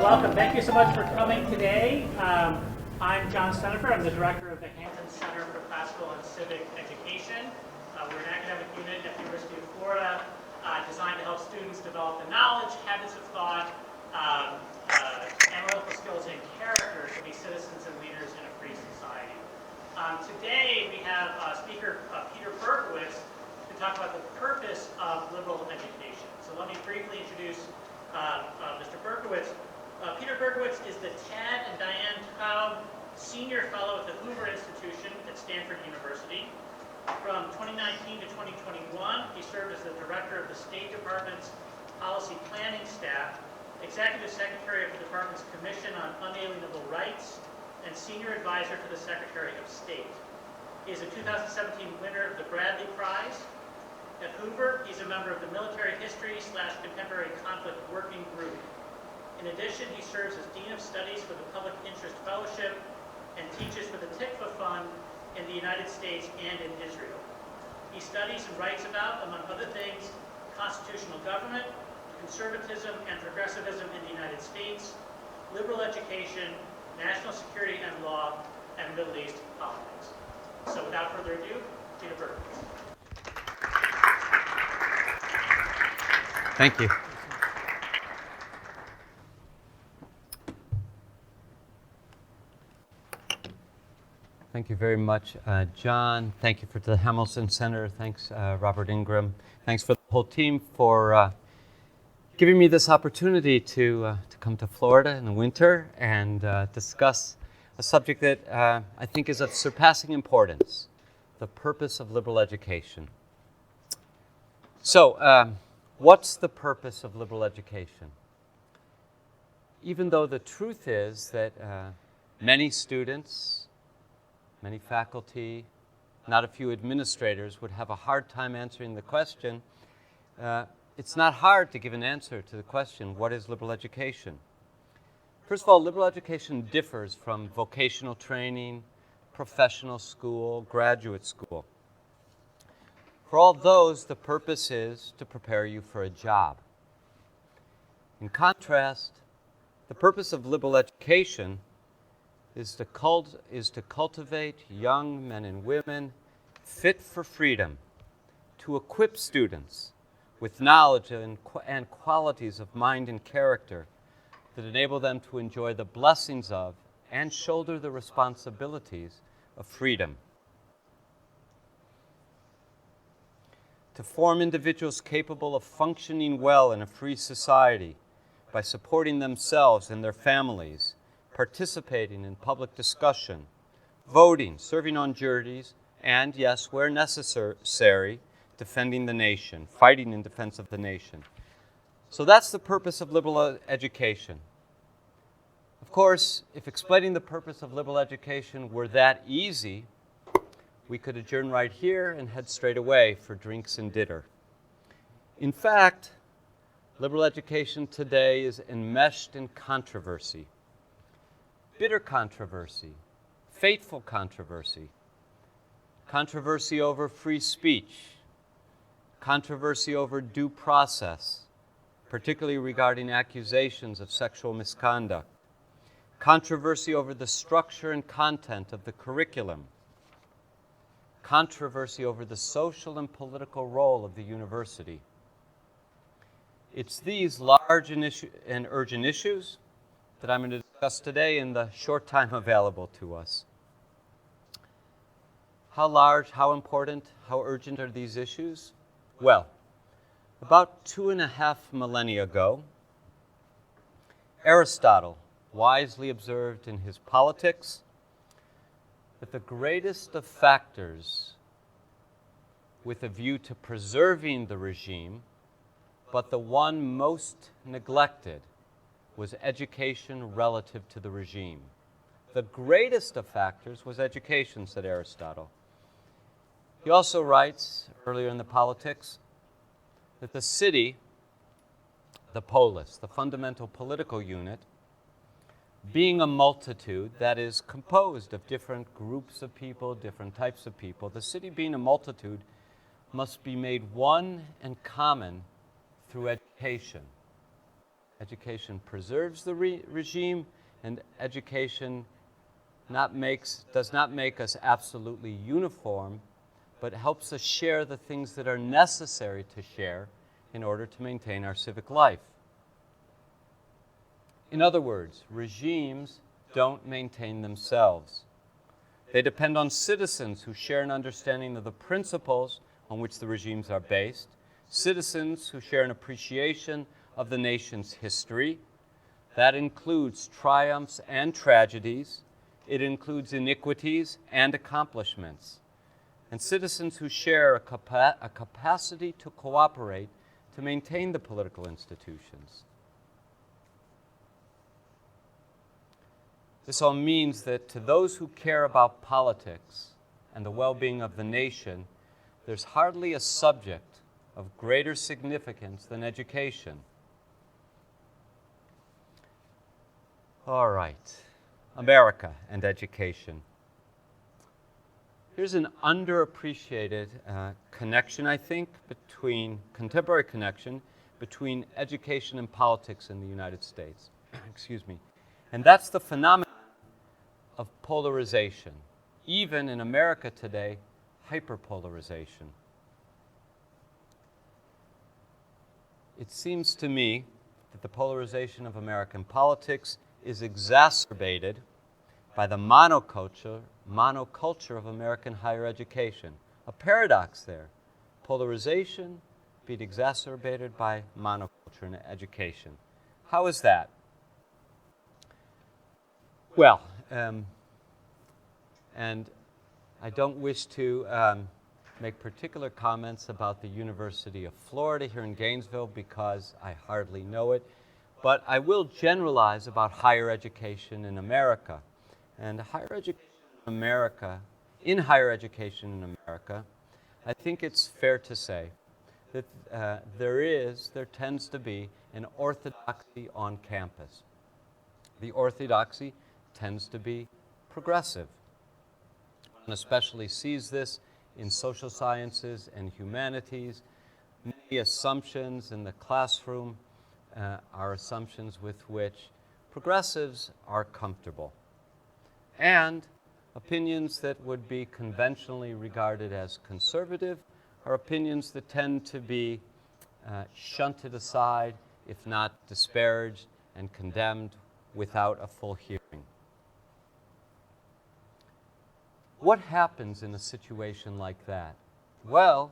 welcome. Thank you so much for coming today. I'm John Senefer. I'm the director of the Hampton Center for Classical and Civic Education. We're an academic unit at the University of Florida designed to help students develop the knowledge, habits of thought, analytical skills, and character to be citizens and leaders in a free society. Today we have speaker Peter Berkowitz to talk about the purpose of liberal education. So let me briefly introduce Mr. Berkowitz. Peter Berkowitz is the Tad and Diane Taub Senior Fellow at the Hoover Institution at Stanford University. From 2019 to 2021, he served as the director of the State Department's Policy Planning Staff, Executive Secretary of the Department's Commission on Unalienable Rights, and Senior Advisor to the Secretary of State. He is a 2017 winner of the Bradley Prize. At Hoover, he's a member of the Military History/Contemporary Conflict Working Group. In addition, he serves as Dean of Studies for the Public Interest Fellowship and teaches for the Tikva Fund in the United States and in Israel. He studies and writes about, among other things, constitutional government, conservatism and progressivism in the United States, liberal education, national security and law, and Middle East politics. So without further ado, Peter Berkowitz. Thank you. Thank you very much, John. Thank you to the Hamilton Center. Thanks, Robert Ingram. Thanks for the whole team for giving me this opportunity to come to Florida in the winter and discuss a subject that I think is of surpassing importance, the purpose of liberal education. So, what's the purpose of liberal education? Even though the truth is that many students, many faculty, not a few administrators would have a hard time answering the question, it's not hard to give an answer to the question, what is liberal education? First of all, liberal education differs from vocational training, professional school, graduate school. For all those, the purpose is to prepare you for a job. In contrast, the purpose of liberal education is to cultivate young men and women fit for freedom, to equip students with knowledge and qualities of mind and character that enable them to enjoy the blessings of and shoulder the responsibilities of freedom. To form individuals capable of functioning well in a free society by supporting themselves and their families, participating in public discussion, voting, serving on juries, and, yes, where necessary, defending the nation, fighting in defense of the nation. So that's the purpose of liberal education. Of course, if explaining the purpose of liberal education were that easy, we could adjourn right here and head straight away for drinks and dinner. In fact, liberal education today is enmeshed in controversy. Bitter controversy, fateful controversy, controversy over free speech, controversy over due process, particularly regarding accusations of sexual misconduct, controversy over the structure and content of the curriculum, controversy over the social and political role of the university. It's these large and urgent issues that I'm going to discuss today in the short time available to us. How large, how important, how urgent are these issues? Well, about 2.5 millennia ago, Aristotle wisely observed in his Politics that the greatest of factors with a view to preserving the regime, but the one most neglected, was education relative to the regime. The greatest of factors was education, said Aristotle. He also writes, earlier in the Politics, that the city, the polis, the fundamental political unit, being a multitude that is composed of different groups of people, different types of people, the city being a multitude must be made one and common through education. Education preserves the regime, and education does not make us absolutely uniform, but helps us share the things that are necessary to share in order to maintain our civic life. In other words, regimes don't maintain themselves. They depend on citizens who share an understanding of the principles on which the regimes are based, citizens who share an appreciation of the nation's history. That includes triumphs and tragedies. It includes iniquities and accomplishments. And citizens who share a capacity to cooperate to maintain the political institutions. This all means that to those who care about politics and the well-being of the nation, there's hardly a subject of greater significance than education. All right, America and education. Here's an underappreciated connection, I think, contemporary connection between education and politics in the United States. Excuse me. And that's the phenomenon of polarization. Even in America today, hyperpolarization. It seems to me that the polarization of American politics is exacerbated by the monoculture of American higher education. A paradox there. Polarization being exacerbated by monoculture in education. How is that? Well, and I don't wish to make particular comments about the University of Florida here in Gainesville because I hardly know it, but I will generalize about higher education in America. And higher education in America, I think it's fair to say that there tends to be an orthodoxy on campus. The orthodoxy tends to be progressive. One especially sees this in social sciences and humanities. Many assumptions in the classroom are assumptions with which progressives are comfortable. And opinions that would be conventionally regarded as conservative are opinions that tend to be shunted aside, if not disparaged and condemned without a full hearing. What happens in a situation like that? Well,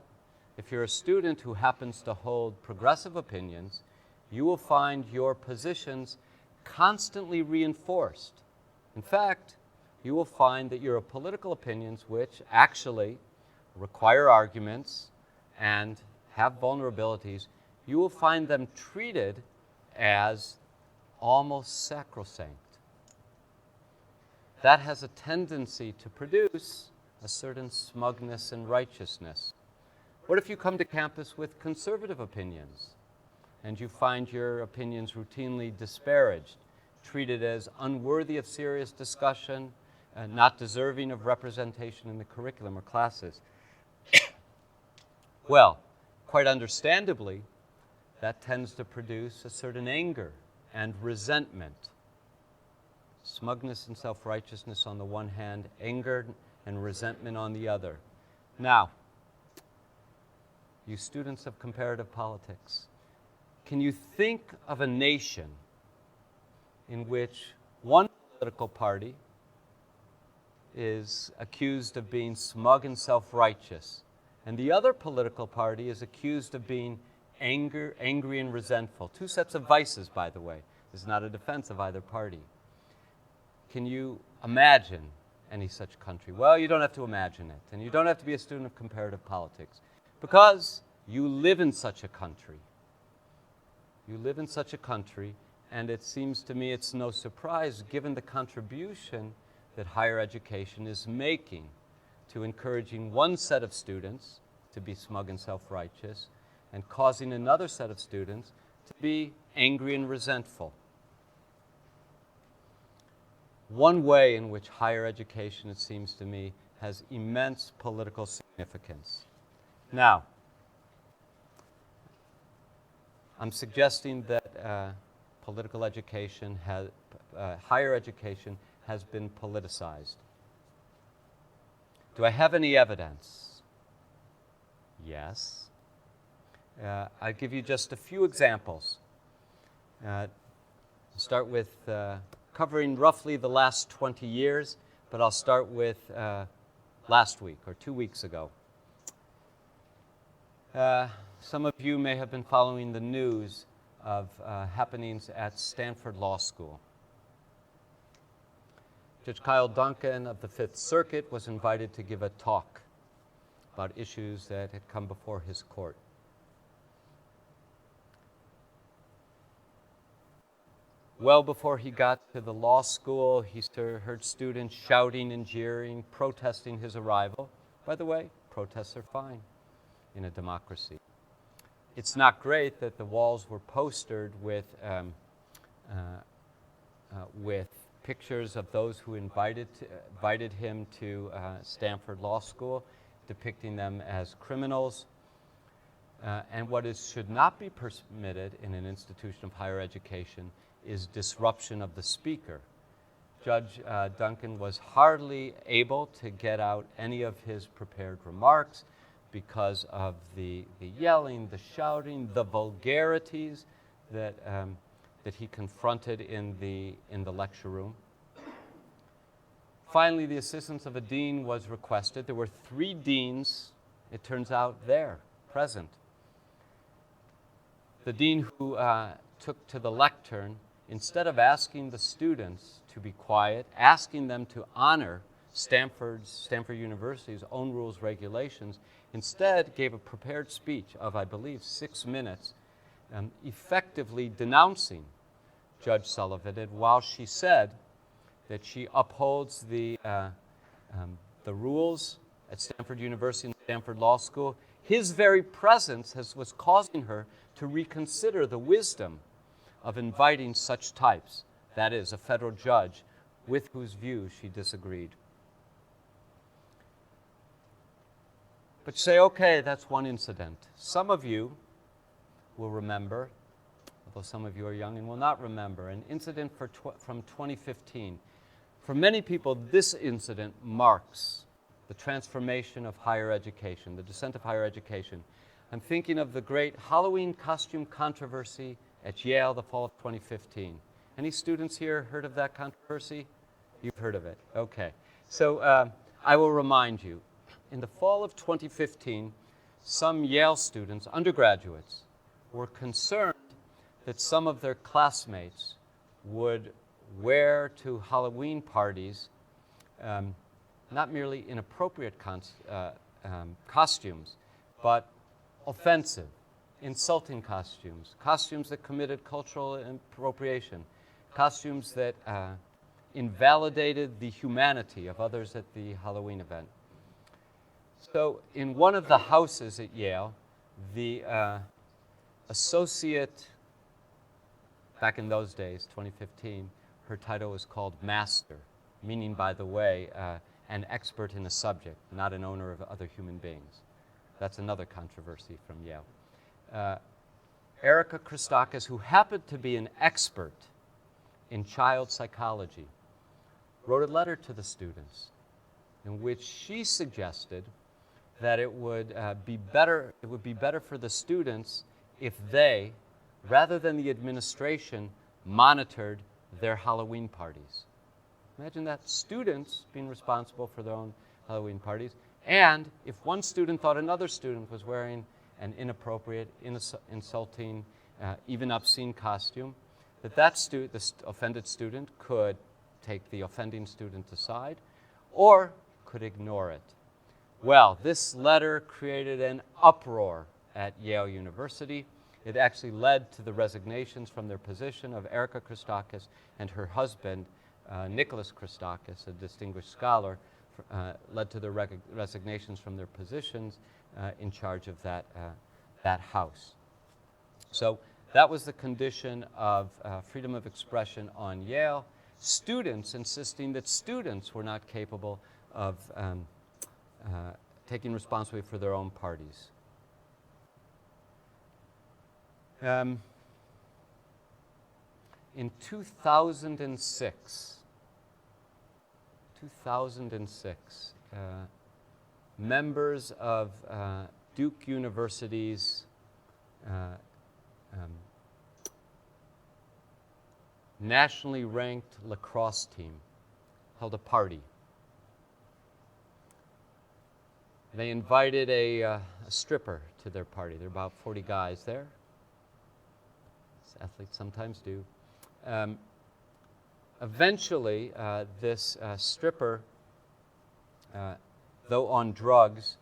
if you're a student who happens to hold progressive opinions, you will find your positions constantly reinforced. In fact, you will find that your political opinions, which actually require arguments and have vulnerabilities, you will find them treated as almost sacrosanct. That has a tendency to produce a certain smugness and righteousness. What if you come to campus with conservative opinions and you find your opinions routinely disparaged, treated as unworthy of serious discussion, not deserving of representation in the curriculum or classes? Well, quite understandably, that tends to produce a certain anger and resentment. Smugness and self-righteousness on the one hand, anger and resentment on the other. Now, you students of comparative politics, can you think of a nation in which one political party is accused of being smug and self-righteous, and the other political party is accused of being angry and resentful? Two sets of vices, by the way. This is not a defense of either party. Can you imagine any such country? Well, you don't have to imagine it, and you don't have to be a student of comparative politics, because you live in such a country. You live in such a country, and it seems to me it's no surprise, given the contribution that higher education is making to encouraging one set of students to be smug and self-righteous and causing another set of students to be angry and resentful. One way in which higher education, it seems to me, has immense political significance. Now, I'm suggesting that political education higher education has been politicized. Do I have any evidence? Yes. I'll give you just a few examples. I'll start with covering roughly the last 20 years, but I'll start with last week or 2 weeks ago. Some of you may have been following the news of happenings at Stanford Law School. Judge Kyle Duncan of the Fifth Circuit was invited to give a talk about issues that had come before his court. Well before he got to the law school, he heard students shouting and jeering, protesting his arrival. By the way, protests are fine in a democracy. It's not great that the walls were postered with pictures of those who invited him to Stanford Law School, depicting them as criminals. And what should not be permitted in an institution of higher education is disruption of the speaker. Judge Duncan was hardly able to get out any of his prepared remarks because of the yelling, the shouting, the vulgarities that he confronted in the lecture room. Finally, the assistance of a dean was requested. There were 3 deans, it turns out, there, present. The dean who took to the lectern, instead of asking the students to be quiet, asking them to honor Stanford University's own rules, regulations, instead gave a prepared speech of, I believe, 6 minutes, effectively denouncing Judge Sullivan, while she said that she upholds the rules at Stanford University and Stanford Law School. His very presence was causing her to reconsider the wisdom of inviting such types, that is, a federal judge with whose views she disagreed. But you say, okay, that's one incident. Some of you will remember, although some of you are young and will not remember, an incident from 2015. For many people, this incident marks the transformation of higher education, the descent of higher education. I'm thinking of the great Halloween costume controversy at Yale the fall of 2015. Any students here heard of that controversy? You've heard of it. Okay. So I will remind you. In the fall of 2015, some Yale students, undergraduates, were concerned that some of their classmates would wear to Halloween parties not merely inappropriate costumes, but offensive, insulting costumes, costumes that committed cultural appropriation, costumes that invalidated the humanity of others at the Halloween event. So in one of the houses at Yale, the associate, back in those days, 2015, her title was called Master, meaning, by the way, an expert in a subject, not an owner of other human beings. That's another controversy from Yale. Erica Christakis, who happened to be an expert in child psychology, wrote a letter to the students in which she suggested that it would be better for the students if they, rather than the administration, monitored their Halloween parties. Imagine that, students being responsible for their own Halloween parties, and if one student thought another student was wearing an inappropriate, insulting, even obscene costume, the offended student could take the offending student aside or could ignore it. Well, this letter created an uproar at Yale University. It actually led to the resignations from their position of Erica Christakis and her husband, Nicholas Christakis, a distinguished scholar, led to their resignations from their positions in charge of that house. So that was the condition of freedom of expression on Yale. Students insisting that students were not capable of taking responsibility for their own parties. in 2006, members of Duke University's nationally ranked lacrosse team held a party. They invited a stripper to their party. There were about 40 guys there, as athletes sometimes do. Eventually, this stripper, though on drugs,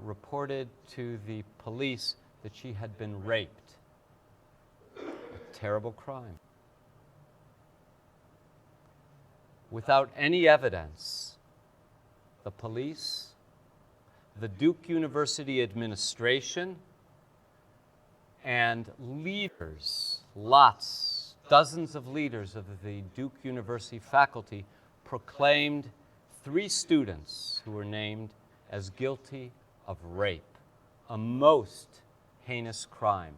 reported to the police that she had been raped. A terrible crime. Without any evidence, the police, the Duke University administration, and leaders, dozens of leaders of the Duke University faculty proclaimed 3 students who were named as guilty of rape, a most heinous crime.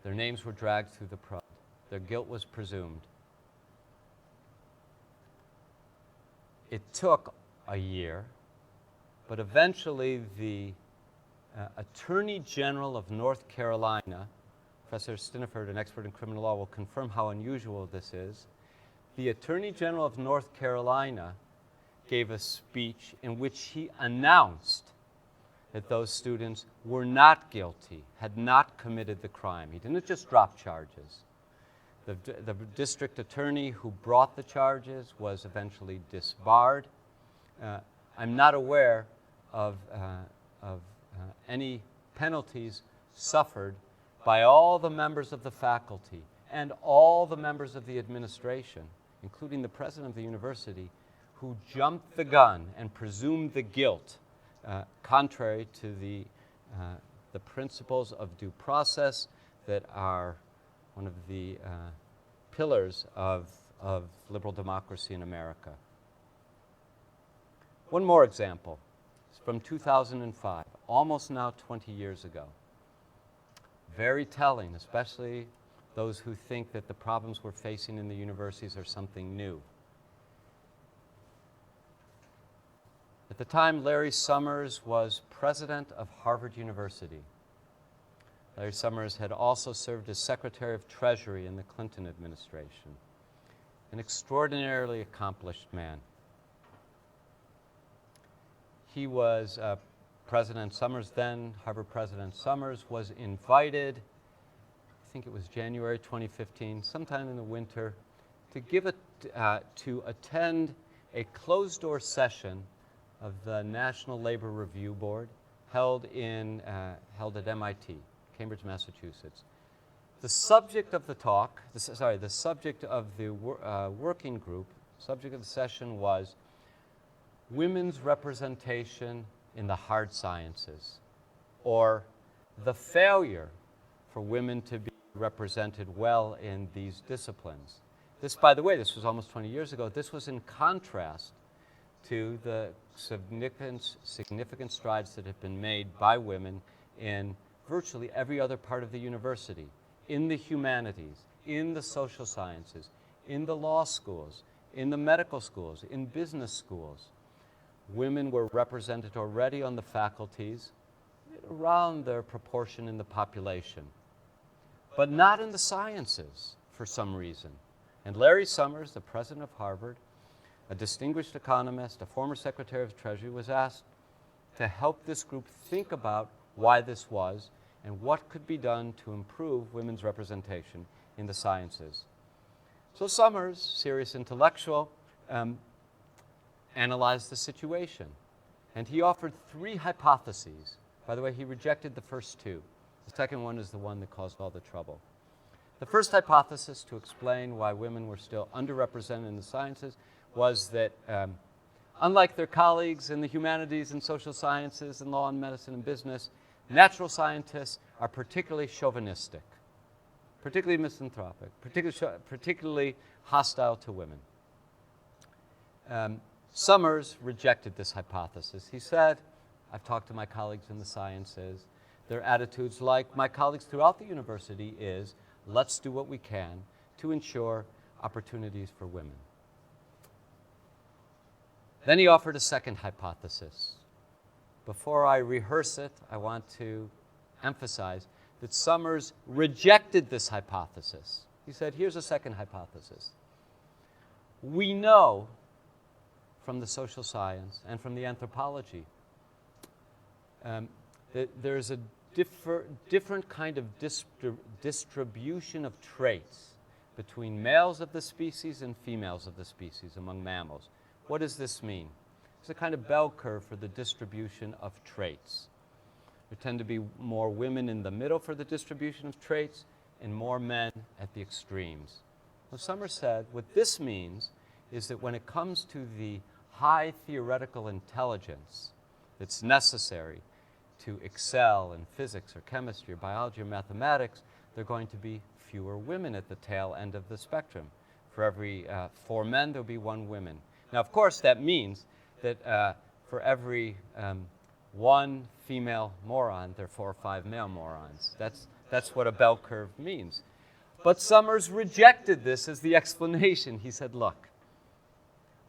Their names were dragged through the press. Their guilt was presumed. It took a year, but eventually the Attorney General of North Carolina, Professor Stiniford, an expert in criminal law, will confirm how unusual this is. The Attorney General of North Carolina gave a speech in which he announced that those students were not guilty, had not committed the crime. He didn't just drop charges. The district attorney who brought the charges was eventually disbarred. I'm not aware of any penalties suffered by all the members of the faculty and all the members of the administration, including the president of the university, who jumped the gun and presumed the guilt, contrary to the principles of due process that are one of the pillars of liberal democracy in America. One more example. It's from 2005, almost now 20 years ago. Very telling, especially those who think that the problems we're facing in the universities are something new. At the time, Larry Summers was president of Harvard University. Larry Summers had also served as Secretary of Treasury in the Clinton administration. An extraordinarily accomplished man. He was President Summers then, Harvard President Summers, was invited, I think it was January 2015, sometime in the winter, to attend a closed-door session of the National Labor Review Board held at MIT, Cambridge, Massachusetts. The subject of the talk, the subject of the working group, subject of the session was women's representation in the hard sciences, or the failure for women to be represented well in these disciplines. This, by the way, this was almost 20 years ago. This was in contrast to the significant strides that have been made by women in virtually every other part of the university, in the humanities, in the social sciences, in the law schools, in the medical schools, in business schools. Women were represented already on the faculties around their proportion in the population, but not in the sciences for some reason. And Larry Summers, the president of Harvard, a distinguished economist, a former Secretary of Treasury, was asked to help this group think about why this was and what could be done to improve women's representation in the sciences. So Summers, serious intellectual, analyzed the situation. And he offered 3 hypotheses. By the way, he rejected the first 2. The second one is the one that caused all the trouble. The first hypothesis to explain why women were still underrepresented in the sciences was that unlike their colleagues in the humanities and social sciences and law and medicine and business, natural scientists are particularly chauvinistic, particularly misanthropic, particularly hostile to women. Summers rejected this hypothesis. He said, I've talked to my colleagues in the sciences. Their attitudes, like my colleagues throughout the university, is let's do what we can to ensure opportunities for women. Then he offered a second hypothesis. Before I rehearse it, I want to emphasize that Summers rejected this hypothesis. He said, here's a second hypothesis. We know from the social science and from the anthropology that there's a different kind of distribution of traits between males of the species and females of the species among mammals. What does this mean? It's a kind of bell curve for the distribution of traits. There tend to be more women in the middle for the distribution of traits and more men at the extremes. Well, Summers said what this means is that when it comes to the high theoretical intelligence that's necessary to excel in physics or chemistry or biology or mathematics, there are going to be fewer women at the tail end of the spectrum. For every 4 men, there'll be 1 woman. Now, of course, that means that for every 1 female moron, there are 4 or 5 male morons. That's what a bell curve means. But Summers rejected this as the explanation. He said, look,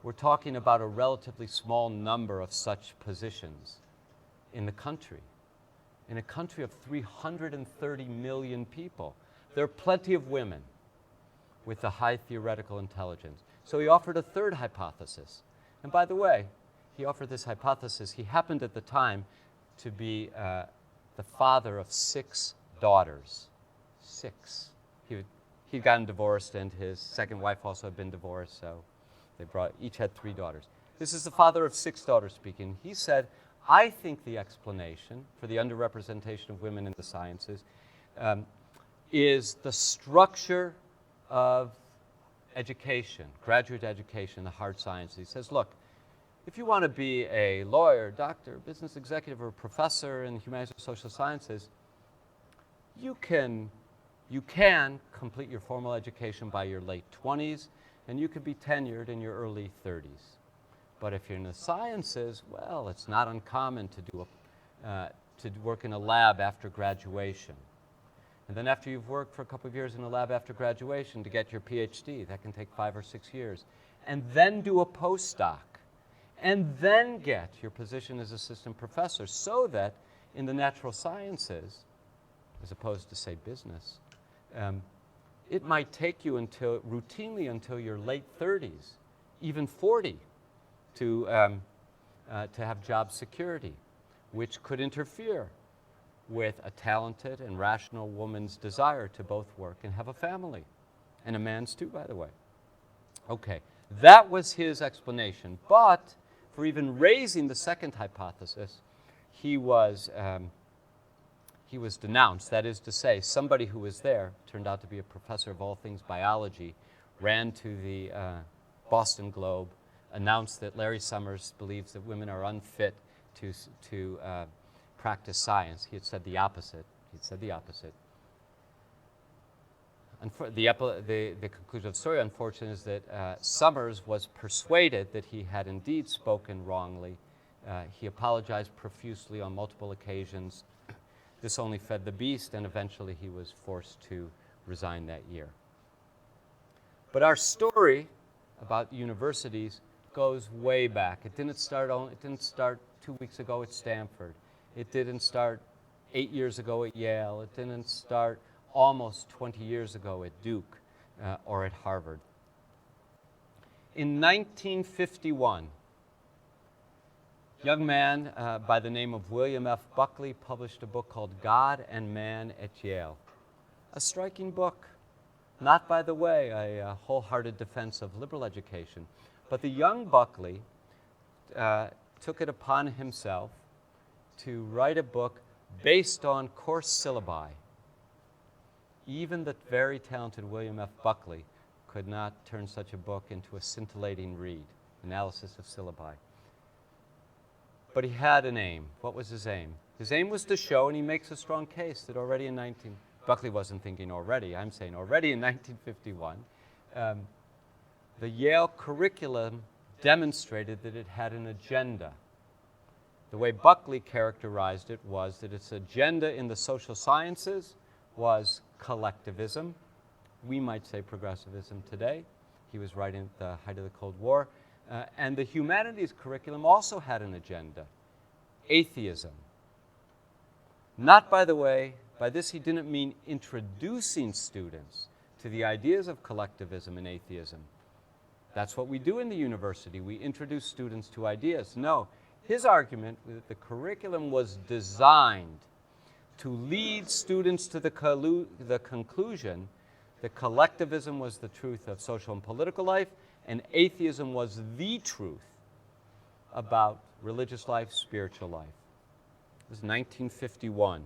we're talking about a relatively small number of such positions in the country. In a country of 330 million people, there are plenty of women with a high theoretical intelligence. So he offered a third hypothesis. And by the way, he offered this hypothesis. He happened at the time to be the father of 6 daughters. 6. He'd gotten divorced, and his second wife also had been divorced, so they each had 3 daughters. This is the father of 6 daughters speaking. He said, I think the explanation for the underrepresentation of women in the sciences is the structure of education, graduate education, the hard sciences. He says, look, if you want to be a lawyer, doctor, business executive, or a professor in humanities or social sciences, you can complete your formal education by your late 20s, and you could be tenured in your early 30s. But if you're in the sciences, well, it's not uncommon to work in a lab after graduation. And then after you've worked for a couple of years in a lab after graduation to get your PhD, that can take 5 or 6 years. And then do a postdoc. And then get your position as assistant professor, so that in the natural sciences, as opposed to, say, business, it might take you routinely until your late 30s, even 40, to have job security, which could interfere with a talented and rational woman's desire to both work and have a family, and a man's too, by the way. Okay, that was his explanation, but for even raising the second hypothesis, he was denounced. That is to say, somebody who was there, turned out to be a professor of all things biology, ran to the Boston Globe, announced that Larry Summers believes that women are unfit to practice science. He had said the opposite. The conclusion of the story, unfortunately, is that Summers was persuaded that he had indeed spoken wrongly. He apologized profusely on multiple occasions. This only fed the beast, and eventually he was forced to resign that year. But our story about universities goes way back. It didn't start 2 weeks ago at Stanford. It didn't start 8 years ago at Yale. It didn't start almost 20 years ago at Duke or at Harvard. In 1951, a young man by the name of William F. Buckley published a book called God and Man at Yale. A striking book, not, by the way, a wholehearted defense of liberal education, but the young Buckley took it upon himself to write a book based on course syllabi. Even the very talented William F. Buckley could not turn such a book into a scintillating read, analysis of syllabi. But he had an aim. What was his aim? His aim was to show, and he makes a strong case, that already in Buckley wasn't thinking already, I'm saying already in 1951, the Yale curriculum demonstrated that it had an agenda. The way Buckley characterized it was that its agenda in the social sciences was collectivism. We might say progressivism today. He was writing at the height of the Cold War. And the humanities curriculum also had an agenda, atheism. Not, by the way, by this he didn't mean introducing students to the ideas of collectivism and atheism. That's what we do in the university. We introduce students to ideas. No, his argument was that the curriculum was designed to lead students to the conclusion that collectivism was the truth of social and political life, and atheism was the truth about religious life, spiritual life. It was 1951.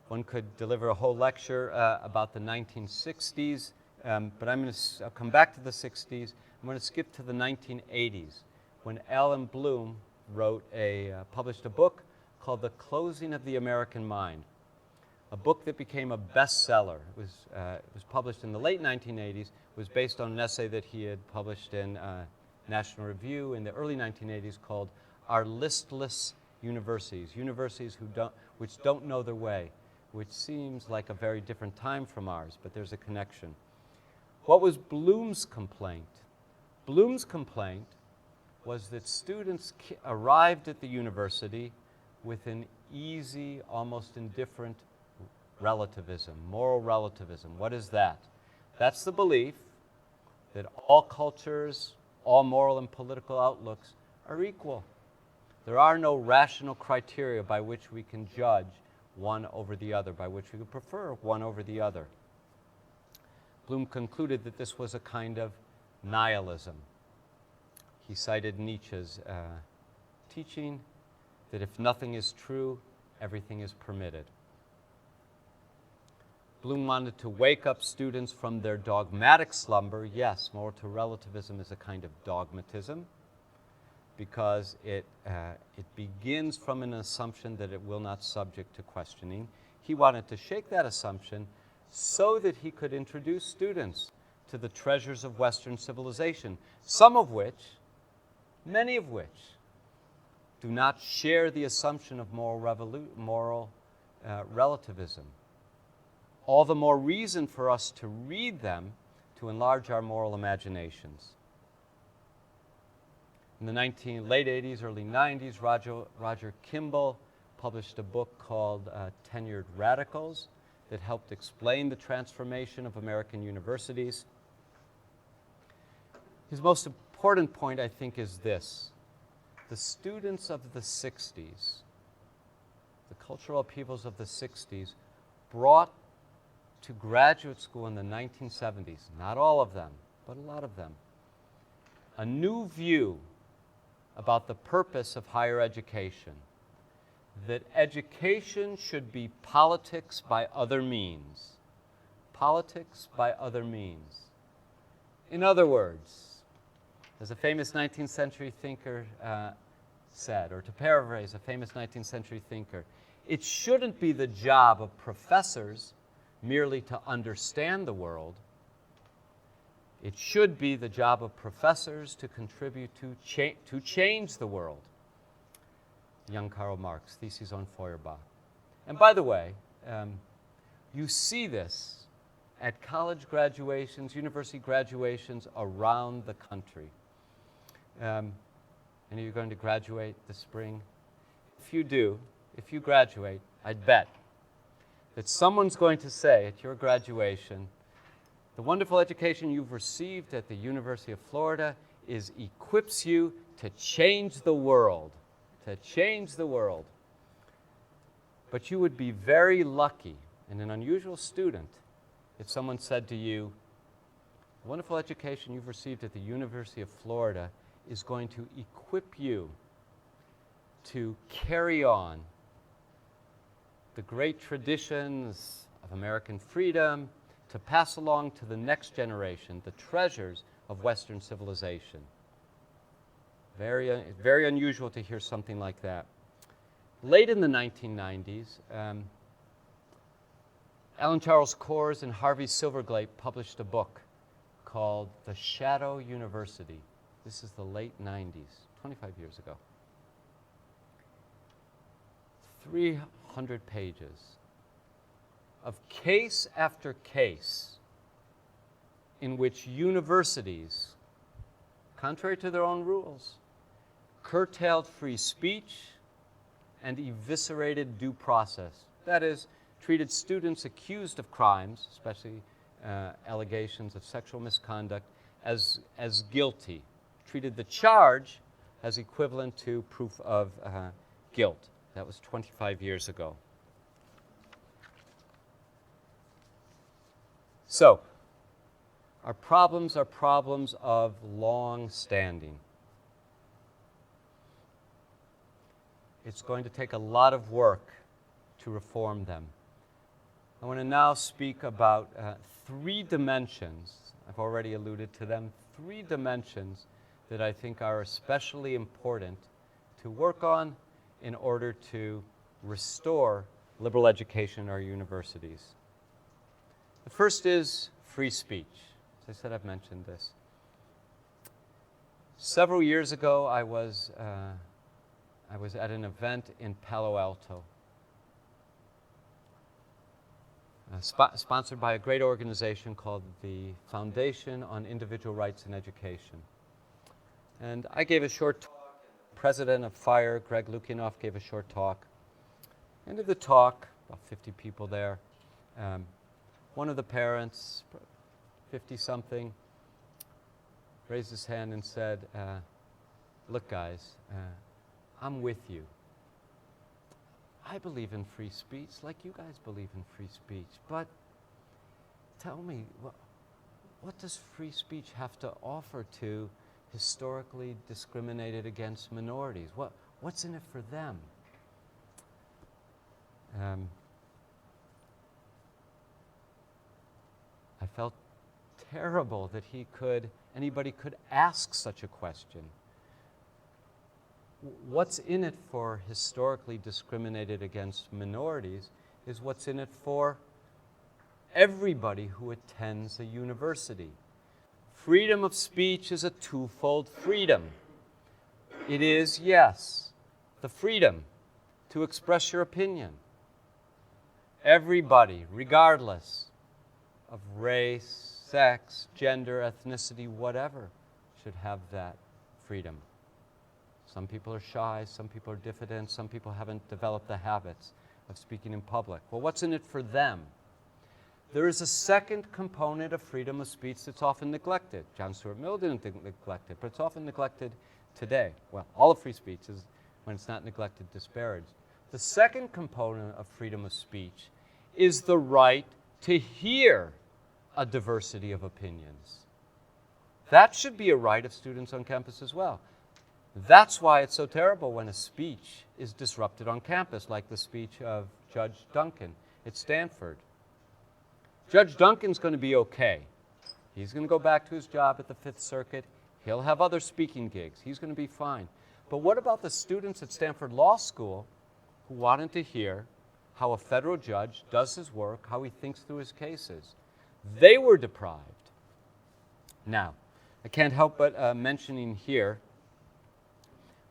One could deliver a whole lecture about the 1960s, but I'll come back to the 60s. I'm going to skip to the 1980s, when Alan Bloom published a book called The Closing of the American Mind, a book that became a bestseller. It was published in the late 1980s. It was based on an essay that he had published in National Review in the early 1980s called Our Listless Universities, Universities which don't know their way, which seems like a very different time from ours, but there's a connection. What was Bloom's complaint? Bloom's complaint was that students arrived at the university with an easy, almost indifferent relativism, moral relativism. What is that? That's the belief that all cultures, all moral and political outlooks are equal. There are no rational criteria by which we can judge one over the other, by which we would prefer one over the other. Bloom concluded that this was a kind of nihilism. He cited Nietzsche's teaching that if nothing is true, everything is permitted. Bloom wanted to wake up students from their dogmatic slumber. Yes, moral relativism is a kind of dogmatism because it begins from an assumption that it will not subject to questioning. He wanted to shake that assumption so that he could introduce students to the treasures of Western civilization, some of which, many of which, do not share the assumption of moral relativism. All the more reason for us to read them to enlarge our moral imaginations. In the late 80s, early 90s, Roger Kimball published a book called Tenured Radicals that helped explain the transformation of American universities. His most important point, I think, is this. The students of the 60s, the cultural upheavals of the 60s, brought to graduate school in the 1970s, not all of them, but a lot of them, a new view about the purpose of higher education, that education should be politics by other means. Politics by other means. In other words, as a famous 19th century thinker said, or to paraphrase a famous 19th century thinker, it shouldn't be the job of professors merely to understand the world. It should be the job of professors to contribute to change the world. Young Karl Marx, Theses on Feuerbach. And by the way, you see this at college graduations, university graduations around the country. And you're going to graduate this spring? If you do, if you graduate, I'd bet that someone's going to say at your graduation, the wonderful education you've received at the University of Florida equips you to change the world, to change the world. But you would be very lucky and an unusual student if someone said to you, the wonderful education you've received at the University of Florida is going to equip you to carry on the great traditions of American freedom, to pass along to the next generation the treasures of Western civilization. Very, very unusual to hear something like that. Late in the 1990s, Alan Charles Kors and Harvey Silverglate published a book called The Shadow University. This is the late 90s, 25 years ago. 300 pages of case after case in which universities, contrary to their own rules, curtailed free speech and eviscerated due process. That is, treated students accused of crimes, especially allegations of sexual misconduct, as guilty. Treated the charge as equivalent to proof of guilt. That was 25 years ago. So, our problems are problems of long standing. It's going to take a lot of work to reform them. I want to now speak about three dimensions. I've already alluded to them. Three dimensions that I think are especially important to work on in order to restore liberal education in our universities. The first is free speech. As I said, I've mentioned this. Several years ago, I was at an event in Palo Alto, sponsored by a great organization called the Foundation on Individual Rights in Education. And I gave a short talk. The president of FIRE, Greg Lukinoff, gave a short talk. End of the talk, about 50 people there. One of the parents, 50-something, raised his hand and said, look guys, I'm with you. I believe in free speech like you guys believe in free speech, but tell me, what does free speech have to offer to historically discriminated against minorities? What's in it for them? I felt terrible that anybody could ask such a question. What's in it for historically discriminated against minorities is what's in it for everybody who attends a university. Freedom of speech is a twofold freedom. It is, yes, the freedom to express your opinion. Everybody, regardless of race, sex, gender, ethnicity, whatever, should have that freedom. Some people are shy, some people are diffident, some people haven't developed the habits of speaking in public. Well, what's in it for them? There is a second component of freedom of speech that's often neglected. John Stuart Mill didn't neglect it, but it's often neglected today. Well, all of free speech is, when it's not neglected, disparaged. The second component of freedom of speech is the right to hear a diversity of opinions. That should be a right of students on campus as well. That's why it's so terrible when a speech is disrupted on campus, like the speech of Judge Duncan at Stanford. Judge Duncan's going to be okay. He's going to go back to his job at the Fifth Circuit. He'll have other speaking gigs. He's going to be fine. But what about the students at Stanford Law School who wanted to hear how a federal judge does his work, how he thinks through his cases? They were deprived. Now, I can't help but mentioning here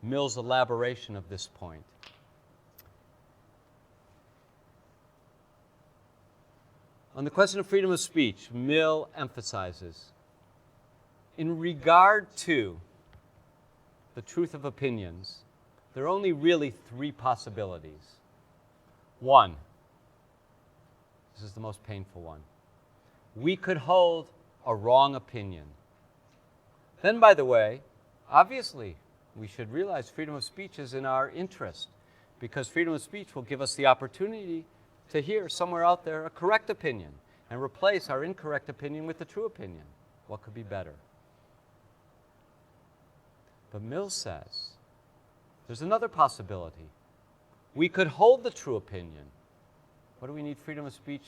Mill's elaboration of this point. On the question of freedom of speech, Mill emphasizes, in regard to the truth of opinions, there are only really three possibilities. One, this is the most painful one, we could hold a wrong opinion. Then, by the way, obviously, we should realize freedom of speech is in our interest, because freedom of speech will give us the opportunity to hear somewhere out there a correct opinion and replace our incorrect opinion with the true opinion. What could be better? But Mill says there's another possibility. We could hold the true opinion. What do we need freedom of speech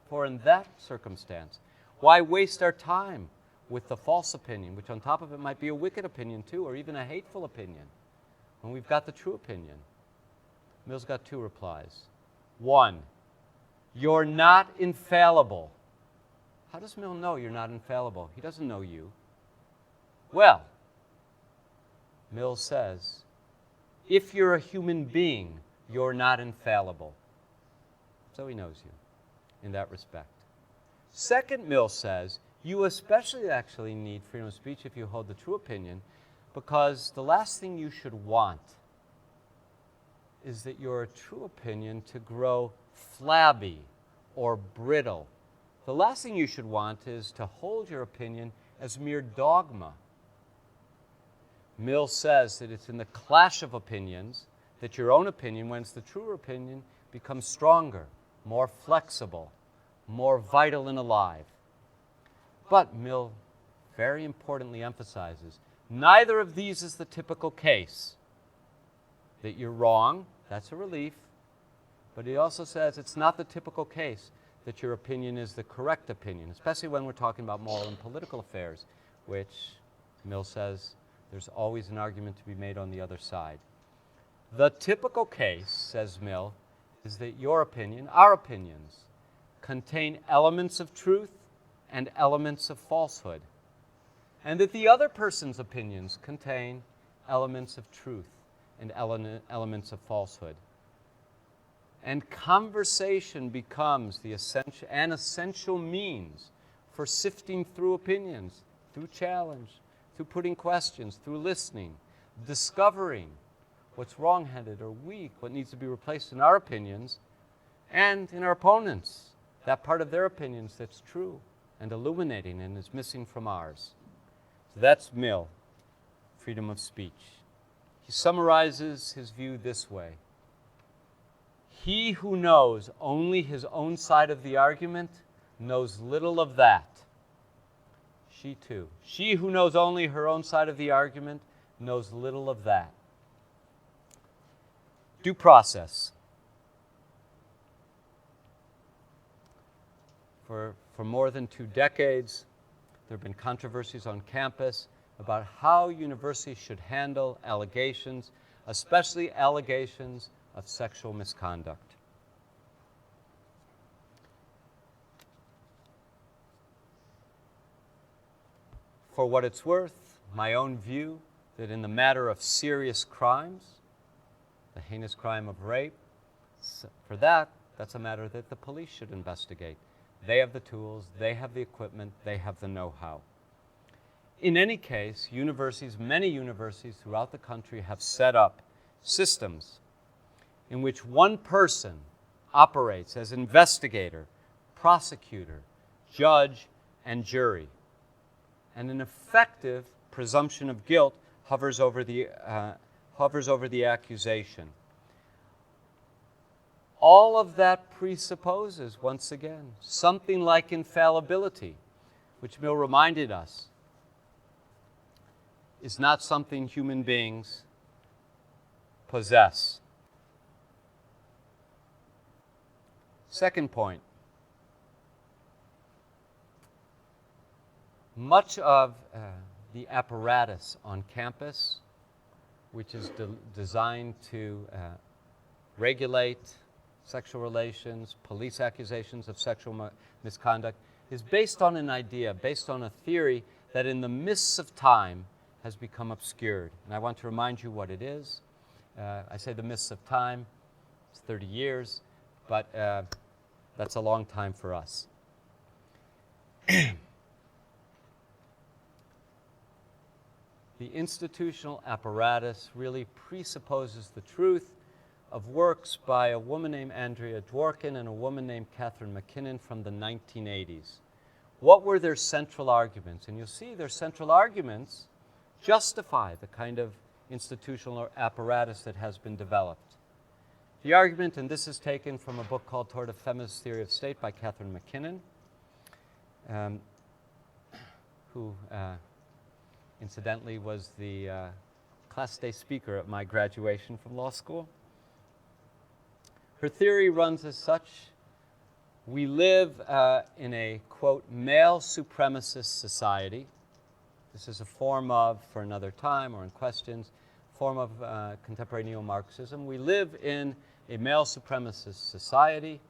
for in that circumstance? Why waste our time with the false opinion, which on top of it might be a wicked opinion too, or even a hateful opinion, when we've got the true opinion? Mill's got two replies. One, you're not infallible. How does Mill know you're not infallible? He doesn't know you. Well, Mill says, if you're a human being, you're not infallible. So he knows you in that respect. Second, Mill says, you especially actually need freedom of speech if you hold the true opinion, because the last thing you should want is that your true opinion to grow flabby or brittle. The last thing you should want is to hold your opinion as mere dogma. Mill says that it's in the clash of opinions that your own opinion, when it's the truer opinion, becomes stronger, more flexible, more vital and alive. But Mill very importantly emphasizes, neither of these is the typical case. That you're wrong, that's a relief, but he also says it's not the typical case that your opinion is the correct opinion, especially when we're talking about moral and political affairs, which Mill says there's always an argument to be made on the other side. The typical case, says Mill, is that your opinion, our opinions, contain elements of truth and elements of falsehood, and that the other person's opinions contain elements of truth and elements of falsehood. And conversation becomes an essential means for sifting through opinions, through challenge, through putting questions, through listening, discovering what's wrong-headed or weak, what needs to be replaced in our opinions and in our opponents, that part of their opinions that's true and illuminating and is missing from ours. So that's Mill, freedom of speech. He summarizes his view this way. He who knows only his own side of the argument knows little of that. She too. She who knows only her own side of the argument knows little of that. Due process. For more than 2 decades, there have been controversies on campus about how universities should handle allegations, especially allegations of sexual misconduct. For what it's worth, my own view that in the matter of serious crimes, the heinous crime of rape, for that's a matter that the police should investigate. They have the tools, they have the equipment, they have the know-how. In any case, many universities throughout the country have set up systems in which one person operates as investigator, prosecutor, judge, and jury. And an effective presumption of guilt hovers over the accusation. All of that presupposes, once again, something like infallibility, which Mill reminded us is not something human beings possess. Second point. Much of the apparatus on campus, which is designed to regulate sexual relations, police accusations of sexual misconduct, is based on an idea, based on a theory that in the mists of time has become obscured. And I want to remind you what it is. I say the mists of time, it's 30 years, but that's a long time for us. The institutional apparatus really presupposes the truth of works by a woman named Andrea Dworkin and a woman named Catherine McKinnon from the 1980s. What were their central arguments? And you'll see their central arguments justify the kind of institutional apparatus that has been developed. The argument, and this is taken from a book called Toward a Feminist Theory of State by Catherine McKinnon, who incidentally was the class day speaker at my graduation from law school. Her theory runs as such: we live in a, quote, male supremacist society. This is a form of, for another time or in questions, form of contemporary neo-Marxism. We live in a male supremacist society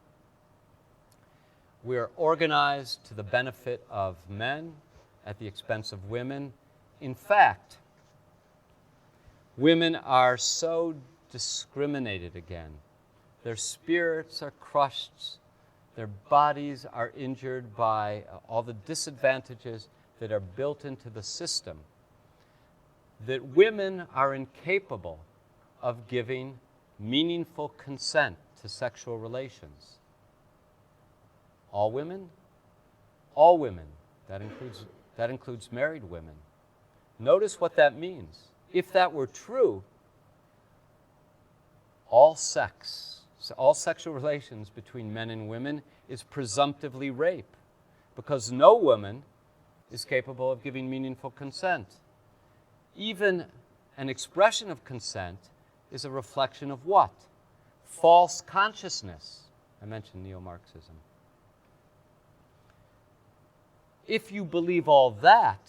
We are organized to the benefit of men at the expense of women. In fact, women are so discriminated against. Their spirits are crushed. Their bodies are injured by all the disadvantages that are built into the system, that women are incapable of giving meaningful consent to sexual relations. All women? All women. That includes married women. Notice what that means. If that were true, all sexual relations between men and women is presumptively rape, because no woman is capable of giving meaningful consent. Even an expression of consent is a reflection of what? False consciousness. I mentioned neo-Marxism. If you believe all that,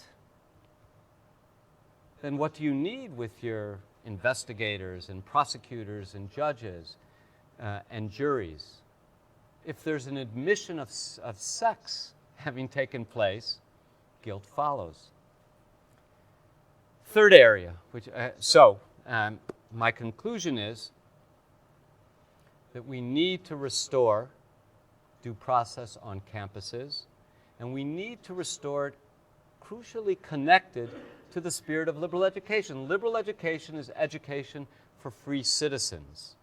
then what do you need with your investigators and prosecutors and judges and juries? If there's an admission of sex having taken place, guilt follows. Third area, my conclusion is that we need to restore due process on campuses, and we need to restore it crucially connected to the spirit of liberal education. Liberal education is education for free citizens.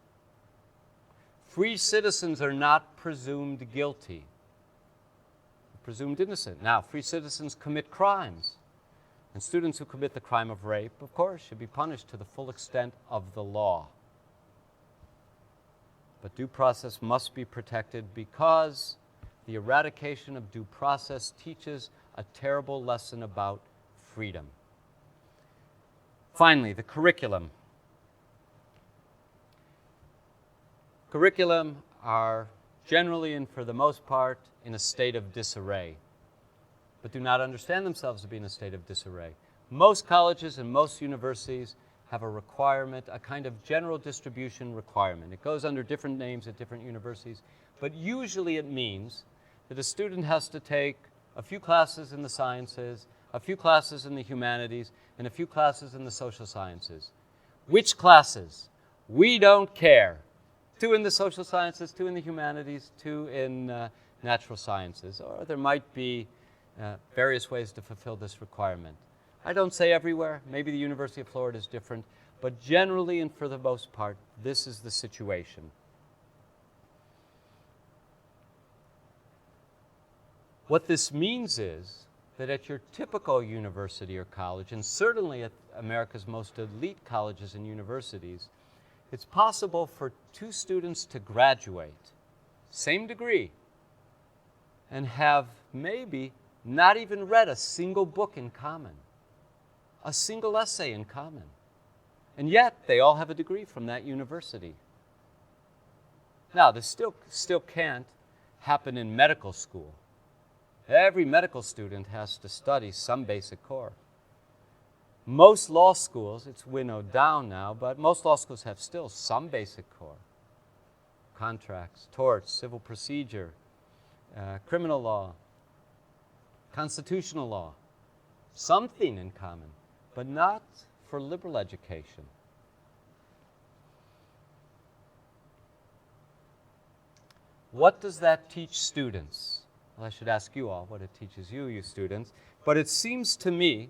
Free citizens are not presumed guilty, presumed innocent. Now, free citizens commit crimes, and students who commit the crime of rape, of course, should be punished to the full extent of the law. But due process must be protected because the eradication of due process teaches a terrible lesson about freedom. Finally, the curriculum. Curriculum are generally and for the most part in a state of disarray, but do not understand themselves to be in a state of disarray. Most colleges and most universities have a requirement, a kind of general distribution requirement. It goes under different names at different universities, but usually it means that a student has to take a few classes in the sciences, a few classes in the humanities, and a few classes in the social sciences. Which classes? We don't care. 2 in the social sciences, 2 in the humanities, 2 in natural sciences, or there might be various ways to fulfill this requirement. I don't say everywhere. Maybe the University of Florida is different, but generally and for the most part, this is the situation. What this means is that at your typical university or college, and certainly at America's most elite colleges and universities, it's possible for 2 students to graduate, same degree, and have maybe not even read a single book in common, a single essay in common. And yet, they all have a degree from that university. Now, this still can't happen in medical school. Every medical student has to study some basic core. Most law schools, it's winnowed down now, but most law schools have still some basic core. Contracts, torts, civil procedure, criminal law, constitutional law, something in common, but not for liberal education. What does that teach students? Well, I should ask you all what it teaches you, you students. But it seems to me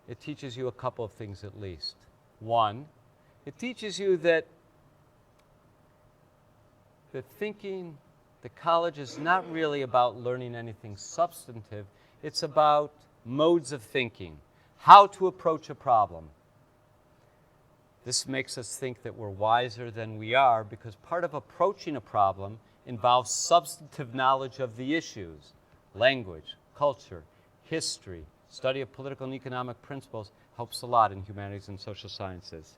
it teaches you a couple of things at least. One, it teaches you that thinking the college is not really about learning anything substantive. It's about modes of thinking, how to approach a problem. This makes us think that we're wiser than we are because part of approaching a problem involves substantive knowledge of the issues, language, culture, history, study of political and economic principles helps a lot in humanities and social sciences.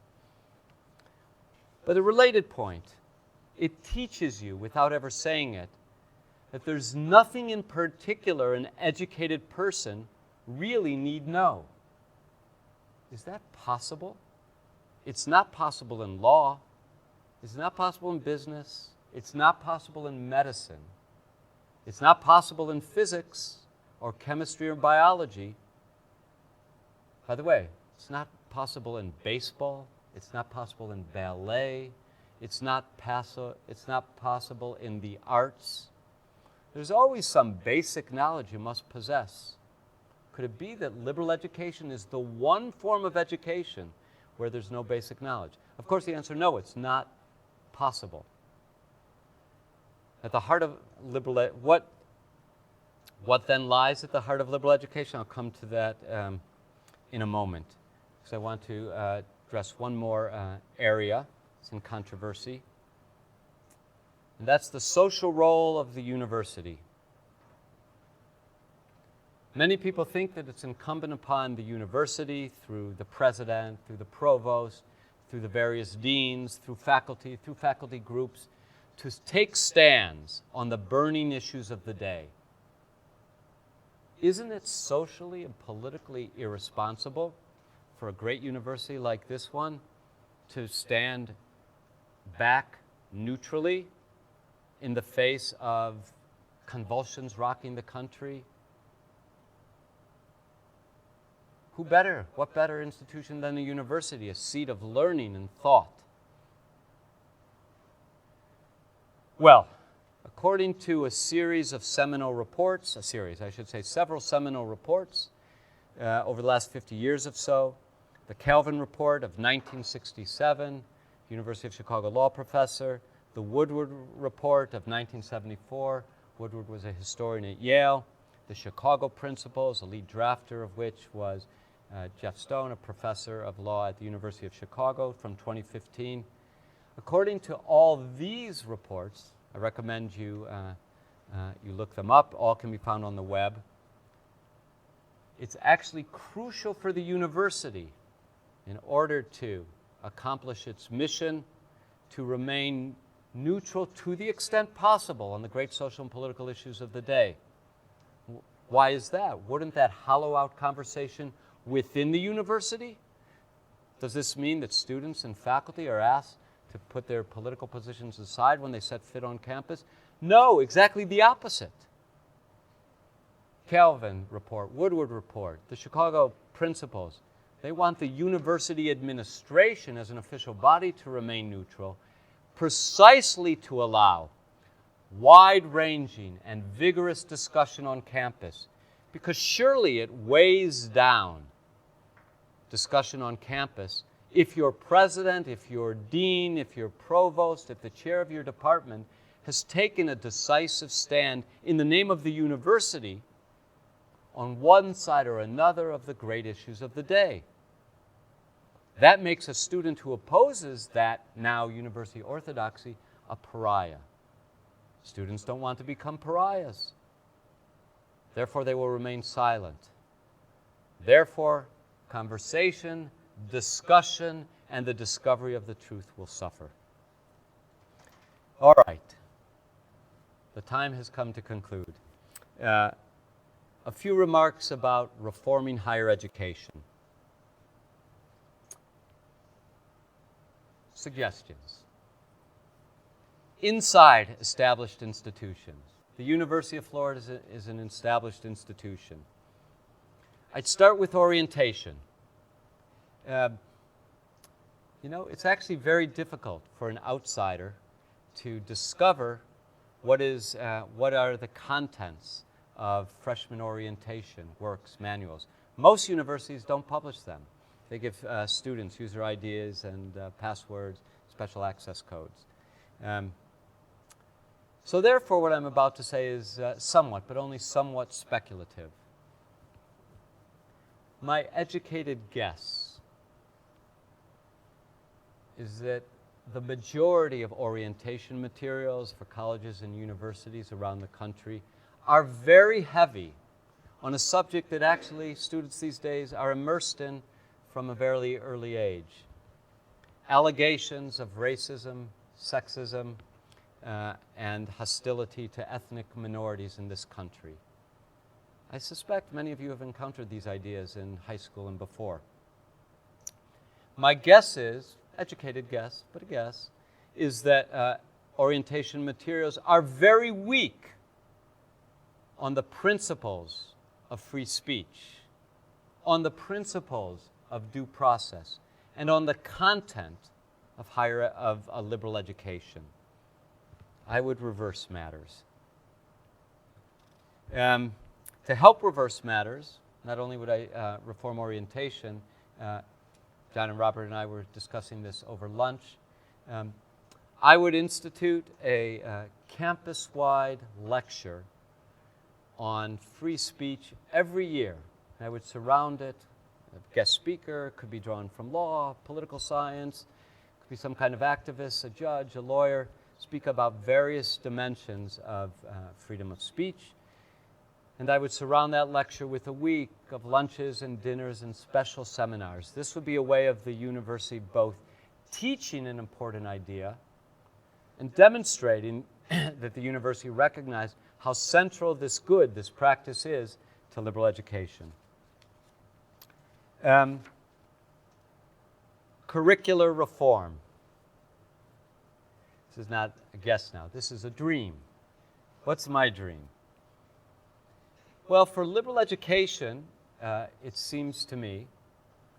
But a related point, it teaches you, without ever saying it, that there's nothing in particular an educated person really need know. Is that possible? It's not possible in law. It's not possible in business. It's not possible in medicine. It's not possible in physics or chemistry or biology. By the way, it's not possible in baseball. It's not possible in ballet. It's not possible in the arts. There's always some basic knowledge you must possess. Could it be that liberal education is the one form of education where there's no basic knowledge? Of course, the answer, no, it's not possible. At the heart of liberal what then lies at the heart of liberal education? I'll come to that in a moment, because I want to address one more area. It's in controversy. And that's the social role of the university. Many people think that it's incumbent upon the university, through the president, through the provost, through the various deans, through faculty groups, to take stands on the burning issues of the day. Isn't it socially and politically irresponsible for a great university like this one to stand back neutrally in the face of convulsions rocking the country? Who better? What better institution than a university, a seat of learning and thought? Well, according to a series of seminal reports, several seminal reports over the last 50 years or so, the Calvin Report of 1967, University of Chicago law professor, the Woodward Report of 1974, Woodward was a historian at Yale, the Chicago Principles, a lead drafter of which was Jeff Stone, a professor of law at the University of Chicago from 2015. According to all these reports, I recommend you look them up. All can be found on the web. It's actually crucial for the university, in order to accomplish its mission, to remain neutral to the extent possible on the great social and political issues of the day. Why is that? Wouldn't that hollow out conversation within the university? Does this mean that students and faculty are asked to put their political positions aside when they set foot on campus? No, exactly the opposite. Calvin Report, Woodward Report, the Chicago Principles, they want the university administration as an official body to remain neutral, precisely to allow wide-ranging and vigorous discussion on campus, because surely it weighs down discussion on campus if your president, if your dean, if your provost, if the chair of your department has taken a decisive stand in the name of the university on one side or another of the great issues of the day. That makes a student who opposes that now university orthodoxy a pariah. Students don't want to become pariahs. Therefore, they will remain silent. Therefore, conversation, discussion, and the discovery of the truth will suffer. All right. The time has come to conclude. A few remarks about reforming higher education. Suggestions. Inside established institutions. The University of Florida is an established institution. I'd start with orientation. It's actually very difficult for an outsider to discover what are the contents of freshman orientation works, manuals. Most universities don't publish them. They give students user IDs and passwords, special access codes. So therefore, what I'm about to say is somewhat, but only somewhat speculative. My educated guess is that the majority of orientation materials for colleges and universities around the country are very heavy on a subject that actually students these days are immersed in from a very early age. Allegations of racism, sexism, and hostility to ethnic minorities in this country. I suspect many of you have encountered these ideas in high school and before. My guess is, educated guess, but a guess, is that orientation materials are very weak on the principles of free speech, on the principles of due process, and on the content of a liberal education. I would reverse matters. To help reverse matters, not only would I reform orientation, John and Robert and I were discussing this over lunch, I would institute a campus-wide lecture on free speech every year. I would surround it, a guest speaker, could be drawn from law, political science, could be some kind of activist, a judge, a lawyer, speak about various dimensions of freedom of speech. And I would surround that lecture with a week of lunches and dinners and special seminars. This would be a way of the university both teaching an important idea and demonstrating that the university recognized how central this good, this practice is to liberal education. Curricular reform. This is not a guess now. This is a dream. What's my dream? Well, for liberal education, it seems to me,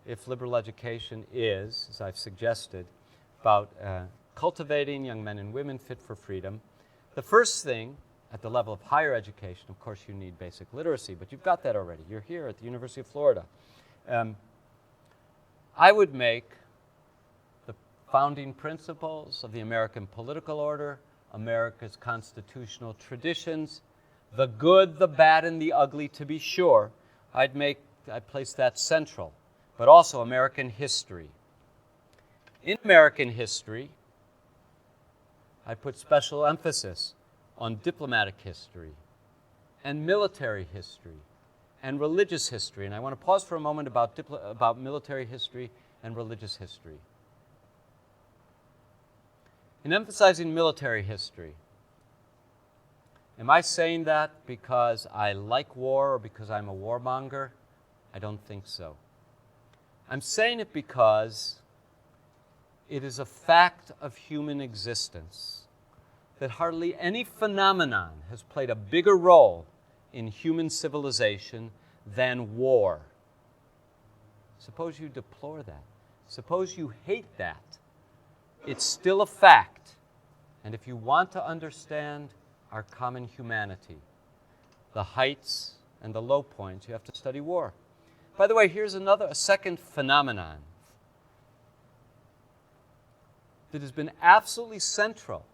if liberal education is, as I've suggested, about cultivating young men and women fit for freedom, the first thing at the level of higher education, of course you need basic literacy, but you've got that already. You're here at the University of Florida. I would make the founding principles of the American political order, America's constitutional traditions, the good, the bad, and the ugly, to be sure, I'd place that central, but also American history. In American history, I put special emphasis on diplomatic history and military history and religious history. And I want to pause for a moment about military history and religious history. In emphasizing military history, am I saying that because I like war or because I'm a warmonger? I don't think so. I'm saying it because it is a fact of human existence that hardly any phenomenon has played a bigger role in human civilization than war. Suppose you deplore that. Suppose you hate that. It's still a fact. And if you want to understand our common humanity, the heights and the low points, you have to study war. By the way, here's a second phenomenon that has been absolutely central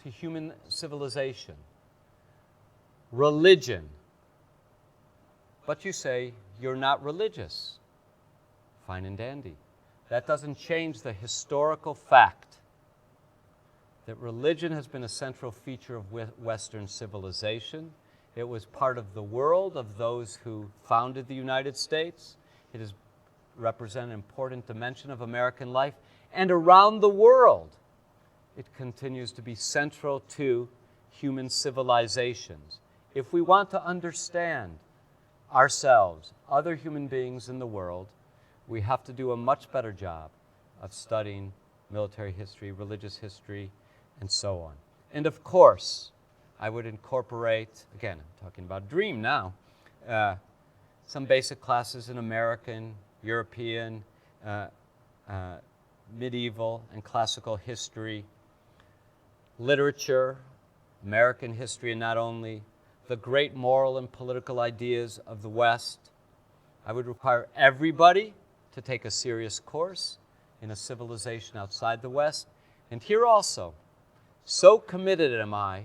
to human civilization. Religion. But you say, you're not religious. Fine and dandy. That doesn't change the historical fact that religion has been a central feature of Western civilization. It was part of the world of those who founded the United States. It has represented an important dimension of American life. And around the world, it continues to be central to human civilizations. If we want to understand ourselves, other human beings in the world, we have to do a much better job of studying military history, religious history, and so on. And of course, I would incorporate, again, I'm talking about dream now, some basic classes in American, European, medieval, and classical history, literature, American history, and not only the great moral and political ideas of the West. I would require everybody to take a serious course in a civilization outside the West. And here also, so committed am I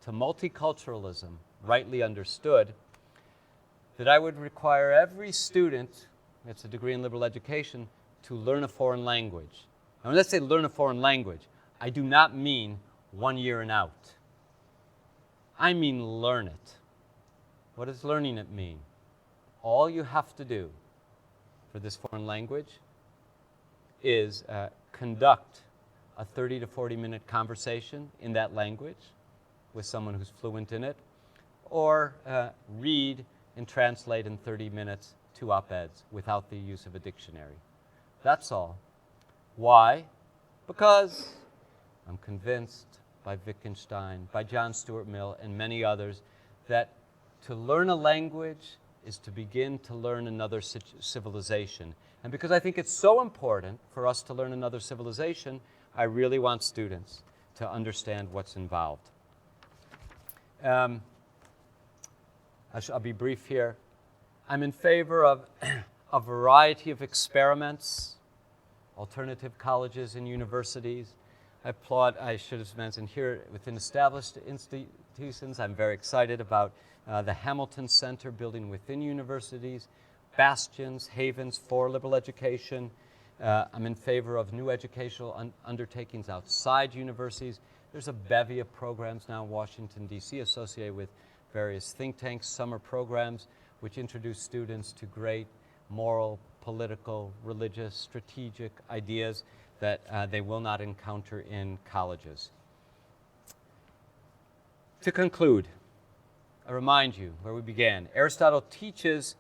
to multiculturalism, rightly understood, that I would require every student, that's a degree in liberal education, to learn a foreign language. Now, when I say learn a foreign language, I do not mean 1 year and out. I mean learn it. What does learning it mean? All you have to do for this foreign language is conduct a 30 to 40 minute conversation in that language with someone who's fluent in it, or read and translate in 30 minutes 2 op-eds without the use of a dictionary. That's all. Why? Because I'm convinced by Wittgenstein, by John Stuart Mill, and many others, that To learn a language is to begin to learn another civilization. And because I think it's so important for us to learn another civilization, I really want students to understand what's involved. I'll be brief here. I'm in favor of a variety of experiments, alternative colleges and universities. I should have mentioned here, within established institutions, I'm very excited about the Hamilton Center building within universities, bastions, havens for liberal education. I'm in favor of new educational undertakings outside universities. There's a bevy of programs now in Washington, D.C. associated with various think tanks, summer programs, which introduce students to great moral, political, religious, strategic ideas that they will not encounter in colleges. To conclude, I remind you where we began. Aristotle teaches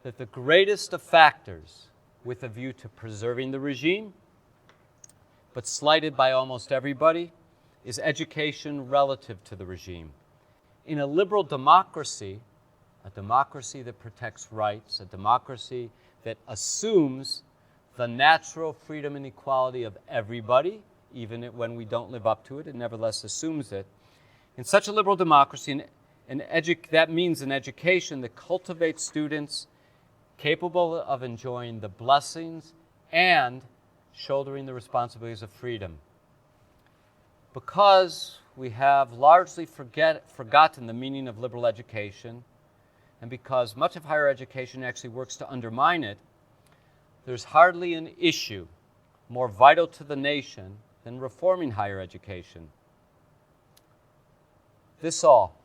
that the greatest of factors with a view to preserving the regime, but slighted by almost everybody, is education relative to the regime. In a liberal democracy, a democracy that protects rights, a democracy that assumes the natural freedom and equality of everybody, even when we don't live up to it, it nevertheless assumes it. In such a liberal democracy, that means an education that cultivates students capable of enjoying the blessings and shouldering the responsibilities of freedom. Because we have largely forgotten the meaning of liberal education, and because much of higher education actually works to undermine it, there's hardly an issue more vital to the nation than reforming higher education. This all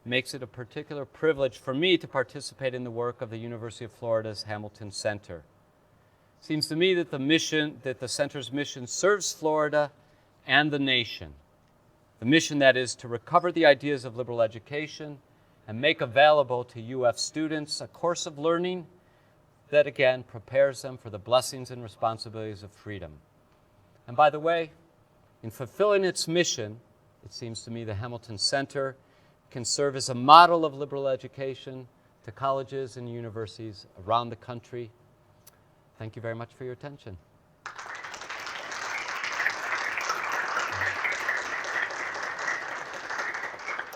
makes it a particular privilege for me to participate in the work of the University of Florida's Hamilton Center. It seems to me that the center's mission serves Florida and the nation. The mission, that is, to recover the ideas of liberal education and make available to UF students a course of learning that, again, prepares them for the blessings and responsibilities of freedom. And by the way, in fulfilling its mission, it seems to me the Hamilton Center can serve as a model of liberal education to colleges and universities around the country. Thank you very much for your attention.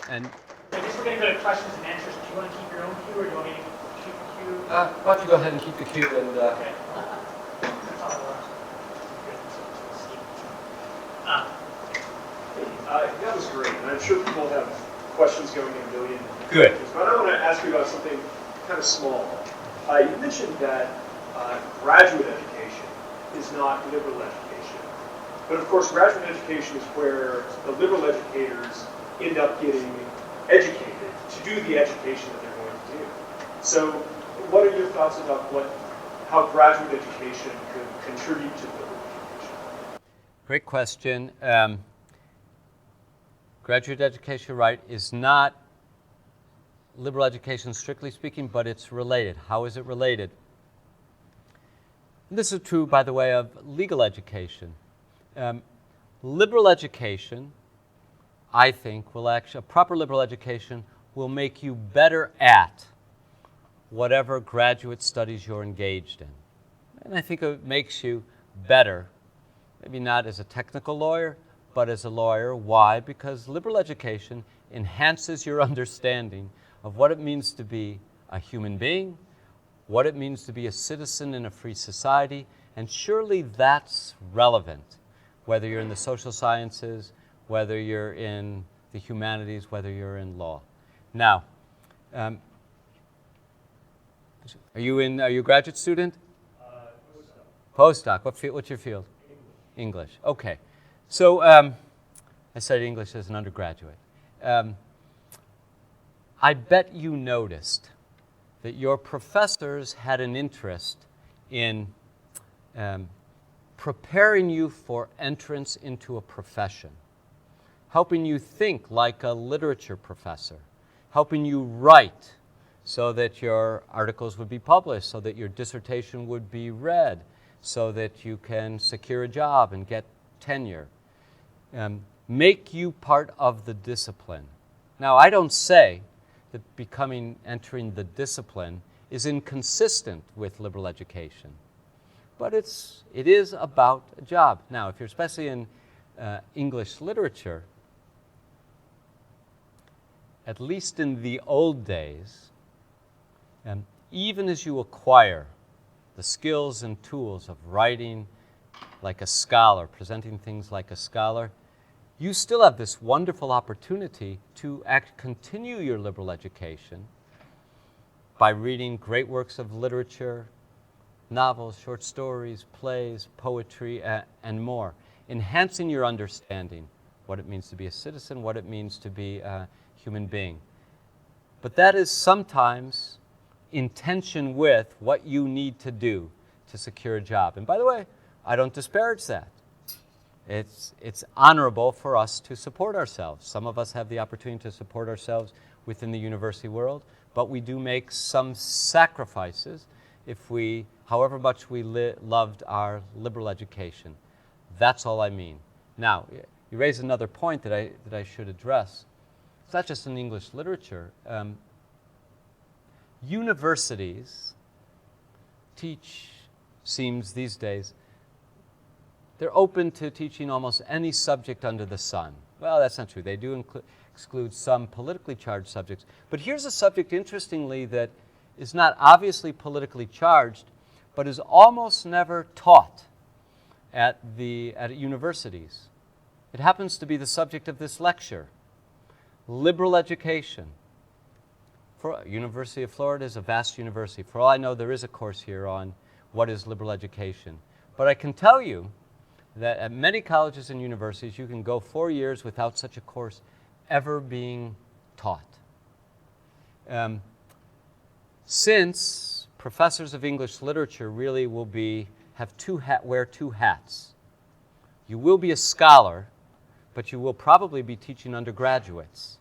And I guess we're going to go to questions and answers. Do you want to keep your own cue, or do you want me to keep the cue? why don't you go ahead and keep the cue and... Okay. That's all I want. That was great, and I'm sure people have questions going in a million. Good. But I want to ask you about something kind of small. You mentioned that graduate education is not liberal education. But of course, graduate education is where the liberal educators end up getting educated to do the education that they're going to do. So what are your thoughts about how graduate education could contribute to liberal education? Great question. Graduate education, right, is not liberal education strictly speaking, but it's related. How is it related? This is true, by the way, of legal education. Liberal education, I think, a proper liberal education will make you better at whatever graduate studies you're engaged in. And I think it makes you better, maybe not as a technical lawyer, but as a lawyer. Why? Because liberal education enhances your understanding of what it means to be a human being, what it means to be a citizen in a free society, and surely that's relevant, whether you're in the social sciences, whether you're in the humanities, whether you're in law. Now, are you a graduate student? Postdoc. What's your field? English. Okay. So I studied English as an undergraduate. I bet you noticed that your professors had an interest in preparing you for entrance into a profession, helping you think like a literature professor, helping you write so that your articles would be published, so that your dissertation would be read, so that you can secure a job and get tenure. Make you part of the discipline. Now, I don't say that entering the discipline is inconsistent with liberal education. But it is about a job. Now, if you're especially in English literature, at least in the old days, even as you acquire the skills and tools of writing like a scholar, presenting things like a scholar, you still have this wonderful opportunity to continue your liberal education by reading great works of literature, novels, short stories, plays, poetry, and more, enhancing your understanding, what it means to be a citizen, what it means to be a human being. But that is sometimes in tension with what you need to do to secure a job. And by the way, I don't disparage that. It's honorable for us to support ourselves. Some of us have the opportunity to support ourselves within the university world, but we do make some sacrifices if we, however much we loved our liberal education. That's all I mean. Now, you raise another point that I should address. It's not just in English literature. Universities seems these days, they're open to teaching almost any subject under the sun. Well, that's not true. They do exclude some politically charged subjects. But here's a subject, interestingly, that is not obviously politically charged, but is almost never taught at universities. It happens to be the subject of this lecture, liberal education. University of Florida is a vast university. For all I know, there is a course here on what is liberal education. But I can tell you that at many colleges and universities, you can go 4 years without such a course ever being taught. Since professors of English literature really will wear two hats. You will be a scholar, but you will probably be teaching undergraduates.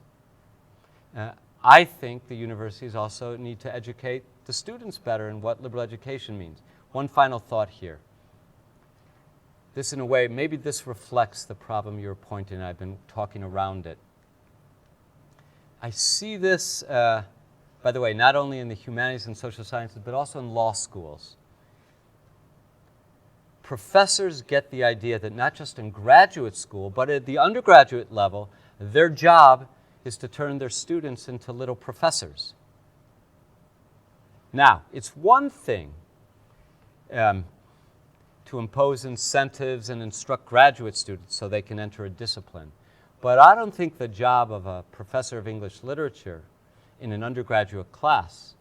I think the universities also need to educate the students better in what liberal education means. One final thought here. This, in a way, maybe this reflects the problem you're pointing. I've been talking around it. I see this, by the way, not only in the humanities and social sciences, but also in law schools. Professors get the idea that not just in graduate school, but at the undergraduate level, their job is to turn their students into little professors. Now, it's one thing to impose incentives and instruct graduate students so they can enter a discipline. But I don't think the job of a professor of English literature in an undergraduate class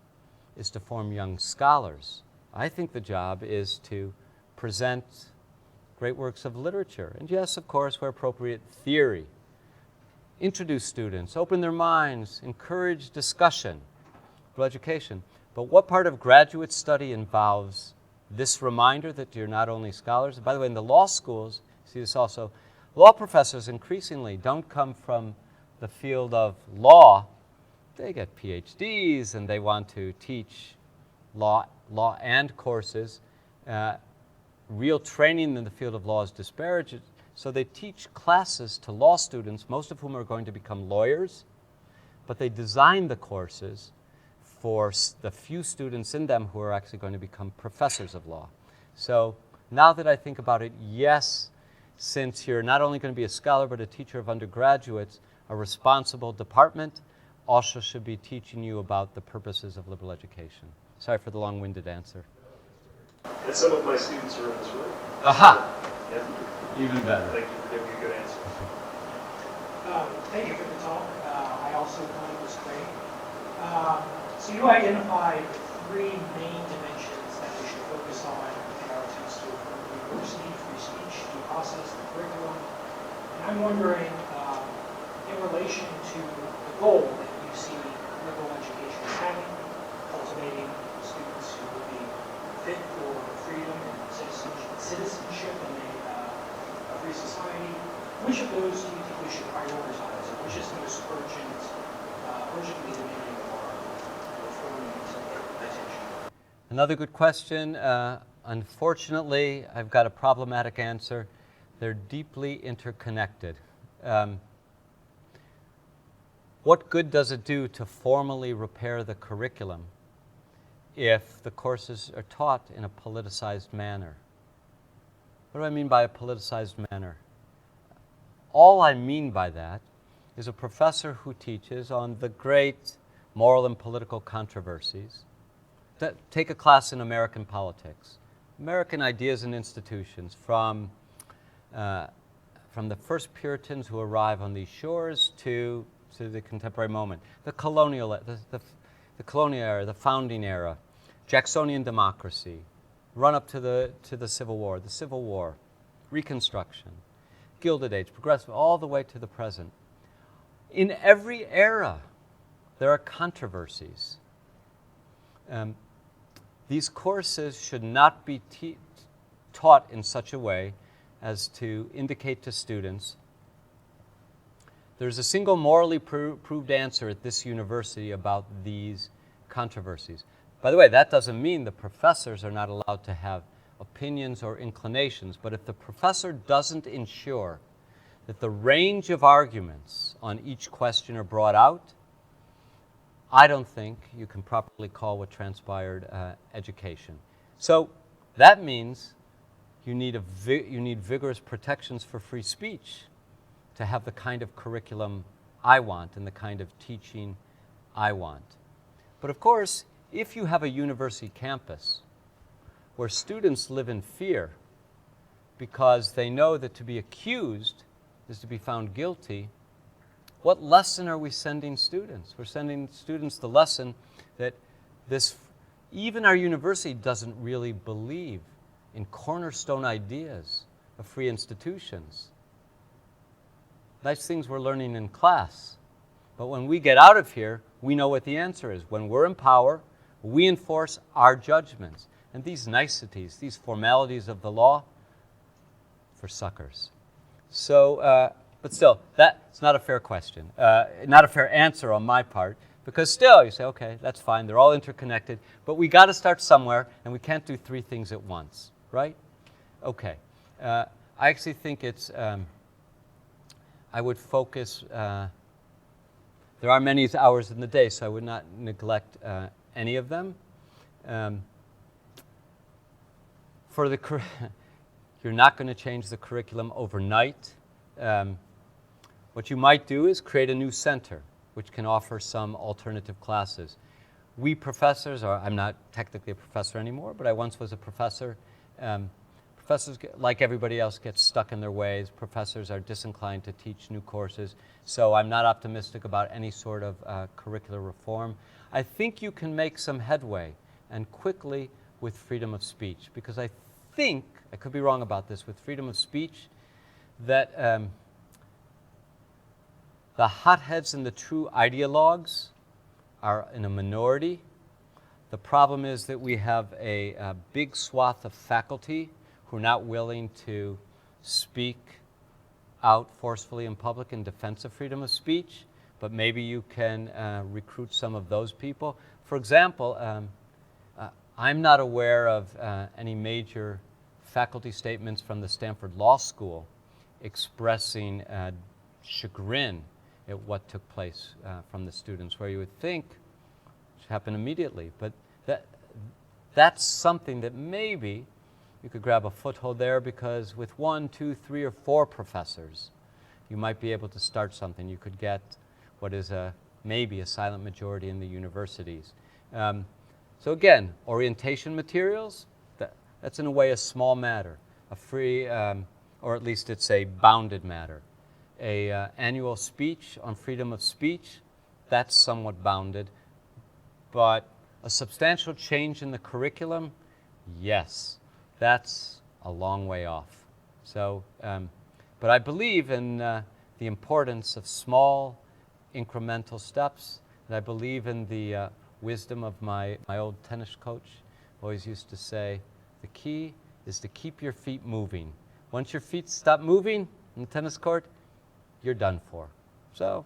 is to form young scholars. I think the job is to present great works of literature. And yes, of course, where appropriate, theory. Introduce students, open their minds, encourage discussion, liberal education. But what part of graduate study involves this reminder that you're not only scholars? By the way, in the law schools, you see this also, law professors increasingly don't come from the field of law. They get PhDs and they want to teach law and courses. Real training in the field of law is disparaged. So they teach classes to law students, most of whom are going to become lawyers, but they design the courses for the few students in them who are actually going to become professors of law. So now that I think about it, yes, since you're not only going to be a scholar but a teacher of undergraduates, a responsible department also should be teaching you about the purposes of liberal education. Sorry for the long-winded answer. And some of my students are in this room. Aha! Yeah. Even better. Thank you for giving me a good answer. Thank you for the talk. I also thought it was great. So you identified 3 main dimensions that we should focus on in our attempts to reform the university: free speech, due process, the curriculum. And I'm wondering, in relation to the goal that you see liberal education having, cultivating students who will be fit for freedom and citizenship in a free society, which of those do you think we should prioritize, or which is most urgently demanding of our reforming attention? Another good question. Unfortunately, I've got a problematic answer. They're deeply interconnected. what good does it do to formally repair the curriculum if the courses are taught in a politicized manner? What do I mean by a politicized manner? All I mean by that is a professor who teaches on the great moral and political controversies. Take a class in American politics, American ideas and institutions, from the first Puritans who arrive on these shores to the contemporary moment, the colonial era, the founding era, Jacksonian democracy, run up to the Civil War, Reconstruction, Gilded Age, progressive, all the way to the present. In every era, there are controversies. These courses should not be taught in such a way as to indicate to students there's a single morally proved answer at this university about these controversies. By the way, that doesn't mean the professors are not allowed to have opinions or inclinations, but if the professor doesn't ensure that the range of arguments on each question are brought out, I don't think you can properly call what transpired education. So that means you need vigorous protections for free speech to have the kind of curriculum I want and the kind of teaching I want. But of course, if you have a university campus where students live in fear because they know that to be accused is to be found guilty, what lesson are we sending students? We're sending students the lesson that even our university doesn't really believe in cornerstone ideas of free institutions. Nice things we're learning in class. But when we get out of here, we know what the answer is. When we're in power, we enforce our judgments. And these niceties, these formalities of the law, for suckers. So, but still, that's not a fair question. Not a fair answer on my part. Because still, you say, okay, that's fine. They're all interconnected. But we got to start somewhere, and we can't do three things at once, right? Okay. I actually think it's... I would focus, there are many hours in the day, so I would not neglect any of them. You're not going to change the curriculum overnight. What you might do is create a new center, which can offer some alternative classes. We professors, I'm not technically a professor anymore, but I once was a professor. Professors, like everybody else, get stuck in their ways. Professors are disinclined to teach new courses, so I'm not optimistic about any sort of curricular reform. I think you can make some headway, and quickly, with freedom of speech, because I think, I could be wrong about this, with freedom of speech, that the hotheads and the true ideologues are in a minority. The problem is that we have a big swath of faculty who are not willing to speak out forcefully in public in defense of freedom of speech, but maybe you can recruit some of those people. For example, I'm not aware of any major faculty statements from the Stanford Law School expressing chagrin at what took place from the students, where you would think it should happen immediately. But that's something that maybe you could grab a foothold there, because with 1, 2, 3, or 4 professors, you might be able to start something. You could get what is maybe a silent majority in the universities. So again, orientation materials, that's in a way a small matter, a free, or at least it's a bounded matter. A annual speech on freedom of speech, that's somewhat bounded. But a substantial change in the curriculum, yes. That's a long way off. So, but I believe in the importance of small, incremental steps, and I believe in the wisdom of my old tennis coach. Always used to say, the key is to keep your feet moving. Once your feet stop moving in the tennis court, you're done for. So,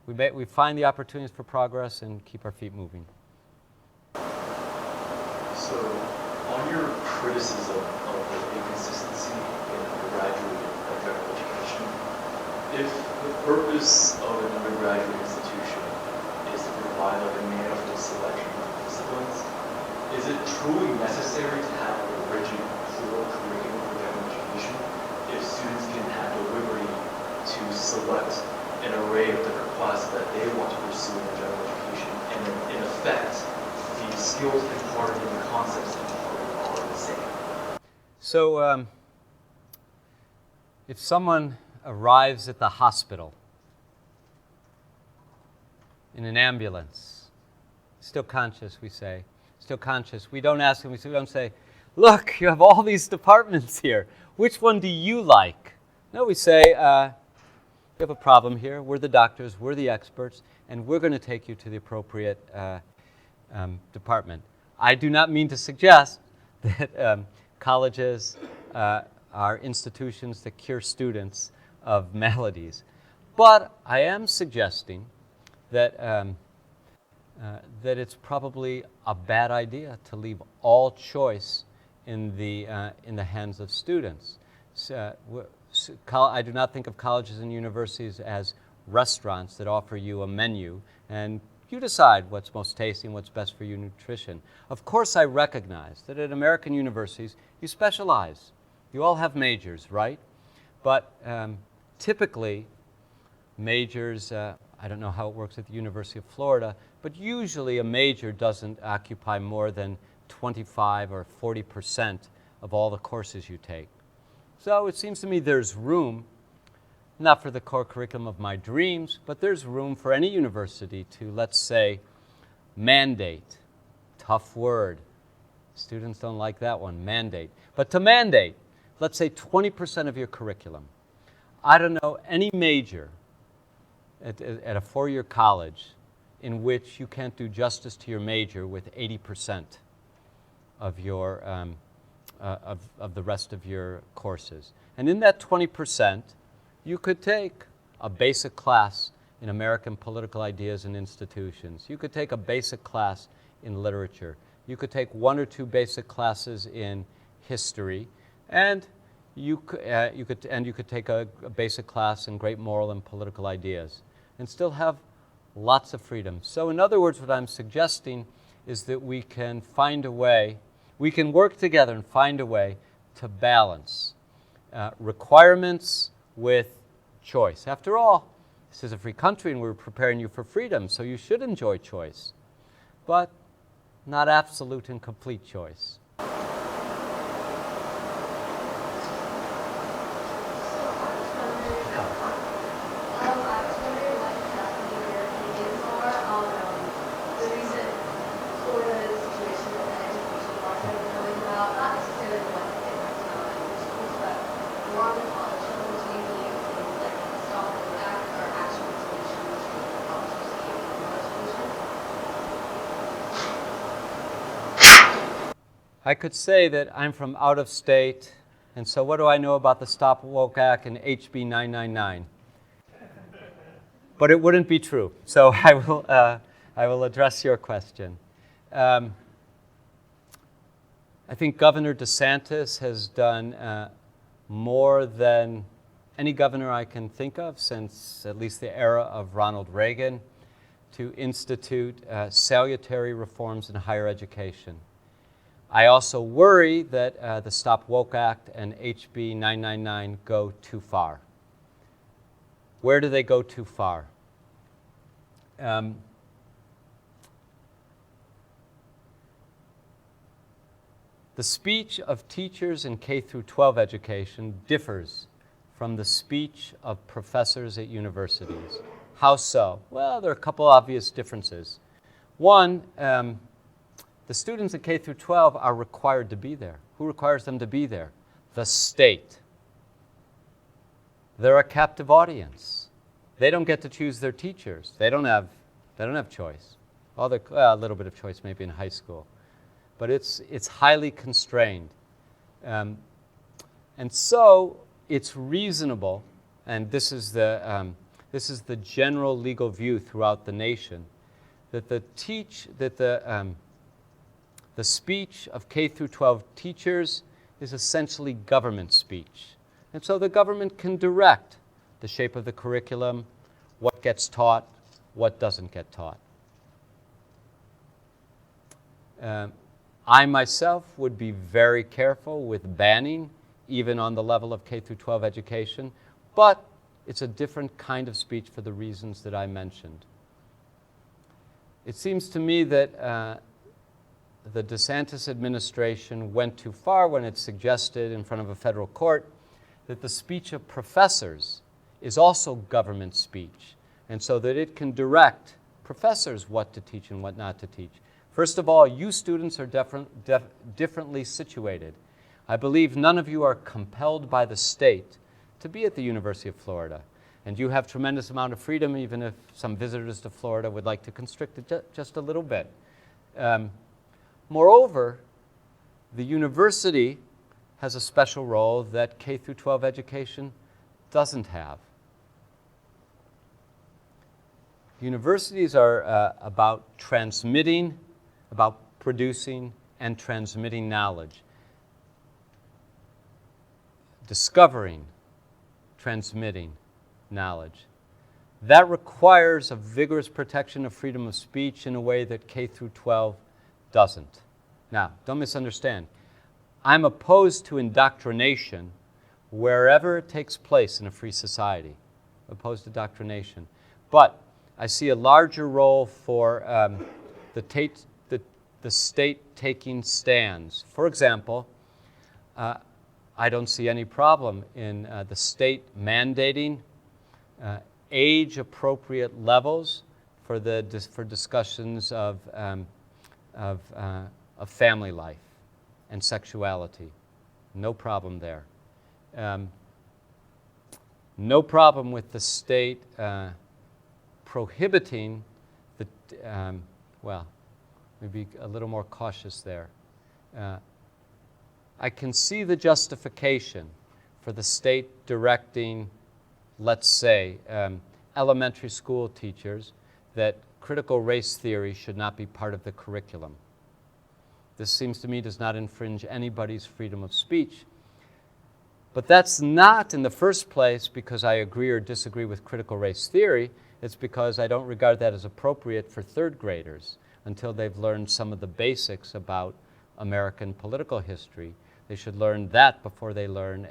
we find the opportunities for progress and keep our feet moving. So, on your criticism of the inconsistency in undergraduate and federal education, if the purpose of an undergraduate institution truly necessary to have a rigid core curriculum for general education if students can have the liberty to select an array of different classes that they want to pursue in their general education, and in effect, the skills imparted and the concepts imparted are the same. So, if someone arrives at the hospital in an ambulance, still conscious, we say, still conscious, we don't ask them, we don't say, look, you have all these departments here. Which one do you like? No, we say, we have a problem here. We're the doctors, we're the experts, and we're going to take you to the appropriate department. I do not mean to suggest that colleges are institutions that cure students of maladies, but I am suggesting that that it's probably a bad idea to leave all choice in the hands of students. I do not think of colleges and universities as restaurants that offer you a menu and you decide what's most tasty and what's best for your nutrition. Of course, I recognize that at American universities, you specialize. You all have majors, right? But typically, majors, I don't know how it works at the University of Florida, but usually a major doesn't occupy more than 25 or 40% of all the courses you take. So it seems to me there's room, not for the core curriculum of my dreams, but there's room for any university to, let's say, mandate. Tough word. Students don't like that one, mandate. But to mandate, let's say 20% of your curriculum. I don't know any major at a four-year college in which you can't do justice to your major with 80% of your of the rest of your courses. And in that 20%, you could take a basic class in American political ideas and institutions. You could take a basic class in literature. You could take one or two basic classes in history, and you could take a basic class in great moral and political ideas, and still have lots of freedom. So in other words, what I'm suggesting is that we can find a way, we can work together and find a way to balance requirements with choice. After all, this is a free country and we're preparing you for freedom, so you should enjoy choice, but not absolute and complete choice. I could say that I'm from out of state, and so what do I know about the Stop Woke Act and HB 999? But it wouldn't be true. So I will address your question. I think Governor DeSantis has done more than any governor I can think of since at least the era of Ronald Reagan to institute salutary reforms in higher education. I also worry that the Stop Woke Act and HB 999 go too far. Where do they go too far? The speech of teachers in K through 12 education differs from the speech of professors at universities. How so? Well, there are a couple obvious differences. One, the students at K through 12 are required to be there. Who requires them to be there? The state. They're a captive audience. They don't get to choose their teachers. They don't have choice. A little bit of choice maybe in high school, but it's highly constrained, and so it's reasonable, and this is the general legal view throughout the nation, that the speech of K through 12 teachers is essentially government speech. And so the government can direct the shape of the curriculum, what gets taught, what doesn't get taught. I myself would be very careful with banning, even on the level of K through 12 education, but it's a different kind of speech for the reasons that I mentioned. It seems to me that the DeSantis administration went too far when it suggested in front of a federal court that the speech of professors is also government speech, and so that it can direct professors what to teach and what not to teach. First of all, you students are differently situated. I believe none of you are compelled by the state to be at the University of Florida, and you have tremendous amount of freedom, even if some visitors to Florida would like to constrict it just a little bit. Moreover, the university has a special role that K through 12 education doesn't have. Universities are about transmitting, about producing and transmitting knowledge, discovering, transmitting knowledge. That requires a vigorous protection of freedom of speech in a way that K through 12 doesn't. Now, don't misunderstand. I'm opposed to indoctrination wherever it takes place in a free society. Opposed to indoctrination. But I see a larger role for the state taking stands. For example, I don't see any problem in the state mandating age-appropriate levels for discussions of family life and sexuality. No problem there. No problem with the state prohibiting the, well, maybe a little more cautious there. I can see the justification for the state directing, let's say, elementary school teachers that critical race theory should not be part of the curriculum. This seems to me does not infringe anybody's freedom of speech. But that's not in the first place because I agree or disagree with critical race theory. It's because I don't regard that as appropriate for third graders until they've learned some of the basics about American political history. They should learn that before they learn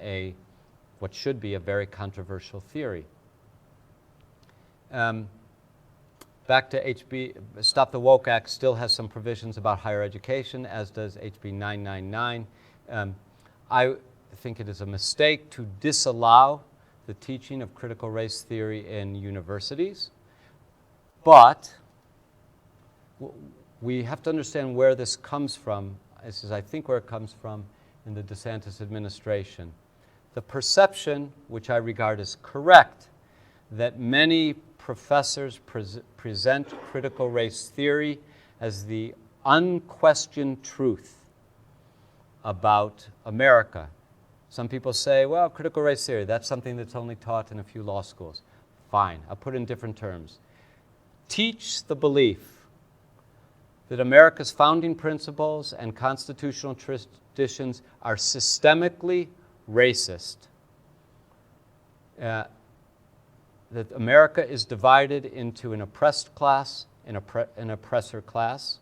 what should be a very controversial theory. Back to HB, Stop the Woke Act still has some provisions about higher education, as does HB 999. I think it is a mistake to disallow the teaching of critical race theory in universities, but we have to understand where this comes from. This is, I think, where it comes from in the DeSantis administration. The perception, which I regard as correct, that many professors present critical race theory as the unquestioned truth about America. Some people say, well, critical race theory, that's something that's only taught in a few law schools. Fine, I'll put it in different terms. Teach the belief that America's founding principles and constitutional traditions are systemically racist. That America is divided into an oppressed class and an oppressor class.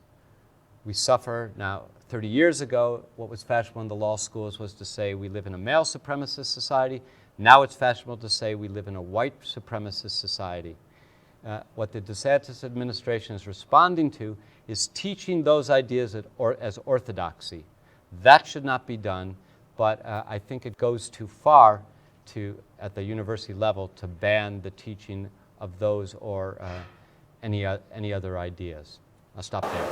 We suffer now. 30 years ago, what was fashionable in the law schools was to say we live in a male supremacist society. Now it's fashionable to say we live in a white supremacist society. What the DeSantis administration is responding to is teaching those ideas as orthodoxy. That should not be done, but I think it goes too far at the university level to ban the teaching of those or any other ideas. I'll stop there.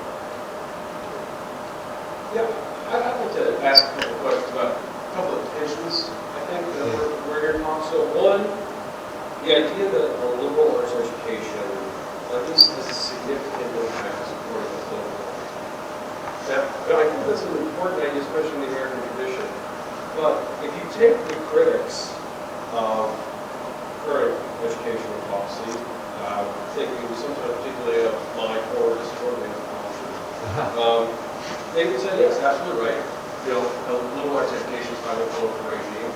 Yeah, I'd like to ask a couple of questions about a couple of tensions, I think, where you're talking. So one, the idea that a liberal arts education at least has a significant impact on supporting the political life. Now, I think that's an important idea, especially in the American tradition. But if you take the critics of current educational policy, thinking sometimes particularly of my core disordering policy, they would say, yes, absolutely right. You know, a liberal arts education is not a political regime,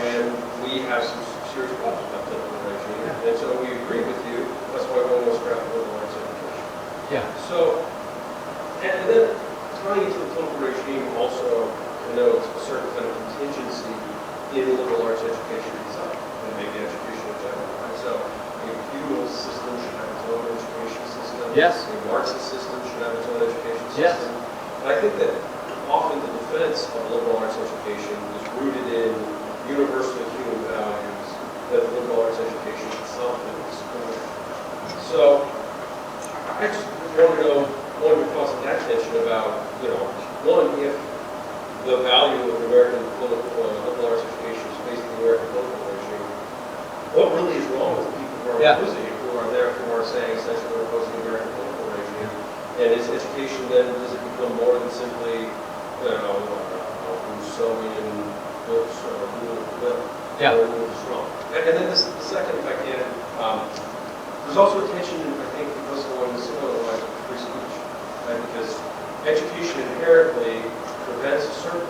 and we have some serious problems with that political regime. Yeah. And so we agree with you. That's why we almost scrap liberal arts education. Yeah. So, and then tying into the political regime also connotes a certain kind of contingency in liberal arts education itself, and maybe education in general. Right? So a feudal system should have its own education system. Yes. A Marxist system should have its own education system. Yes. And I think that often the defense of liberal arts education is rooted in universal human values that liberal arts education itself is supporting. So I just want to know what are your thoughts on that tension about, one, if the value of American liberal arts education is based on the American political regime, what really is wrong with the people who are opposing it, who are therefore saying essentially we're opposing the American political regime? And is education then, does it become more than simply, Rousseauian books or rule of will? Yeah. Or rule of strong? And then the second, if I can, there's also a tension, I think, because along the similar lines of free speech, right? Because education inherently prevents a certain